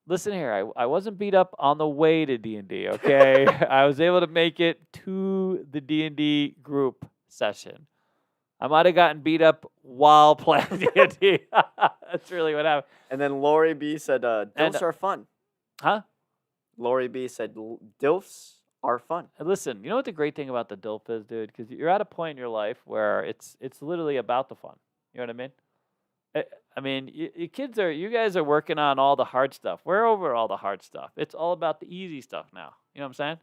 Listen here, I wasn't beat up on the way to D&D, okay? I was able to make it to the D&D group session. I might have gotten beat up while playing D&D. That's really what happened. And then Lori B said, DILFs are fun. Huh? Lori B said, DILFs are fun. Listen, you know what the great thing about the DILF is, dude? Because you're at a point in your life where it's literally about the fun. You know what I mean? I mean, you guys are working on all the hard stuff. We're over all the hard stuff. It's all about the easy stuff now. You know what I'm saying?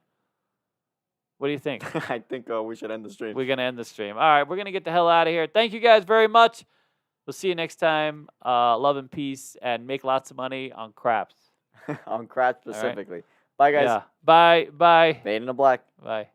What do you think? I think we should end the stream. We're going to end the stream. All right, we're going to get the hell out of here. Thank you guys very much. We'll see you next time. Love and peace, and make lots of money on craps. On craps specifically. Right. Bye, guys. Yeah. Bye. Made in the black. Bye.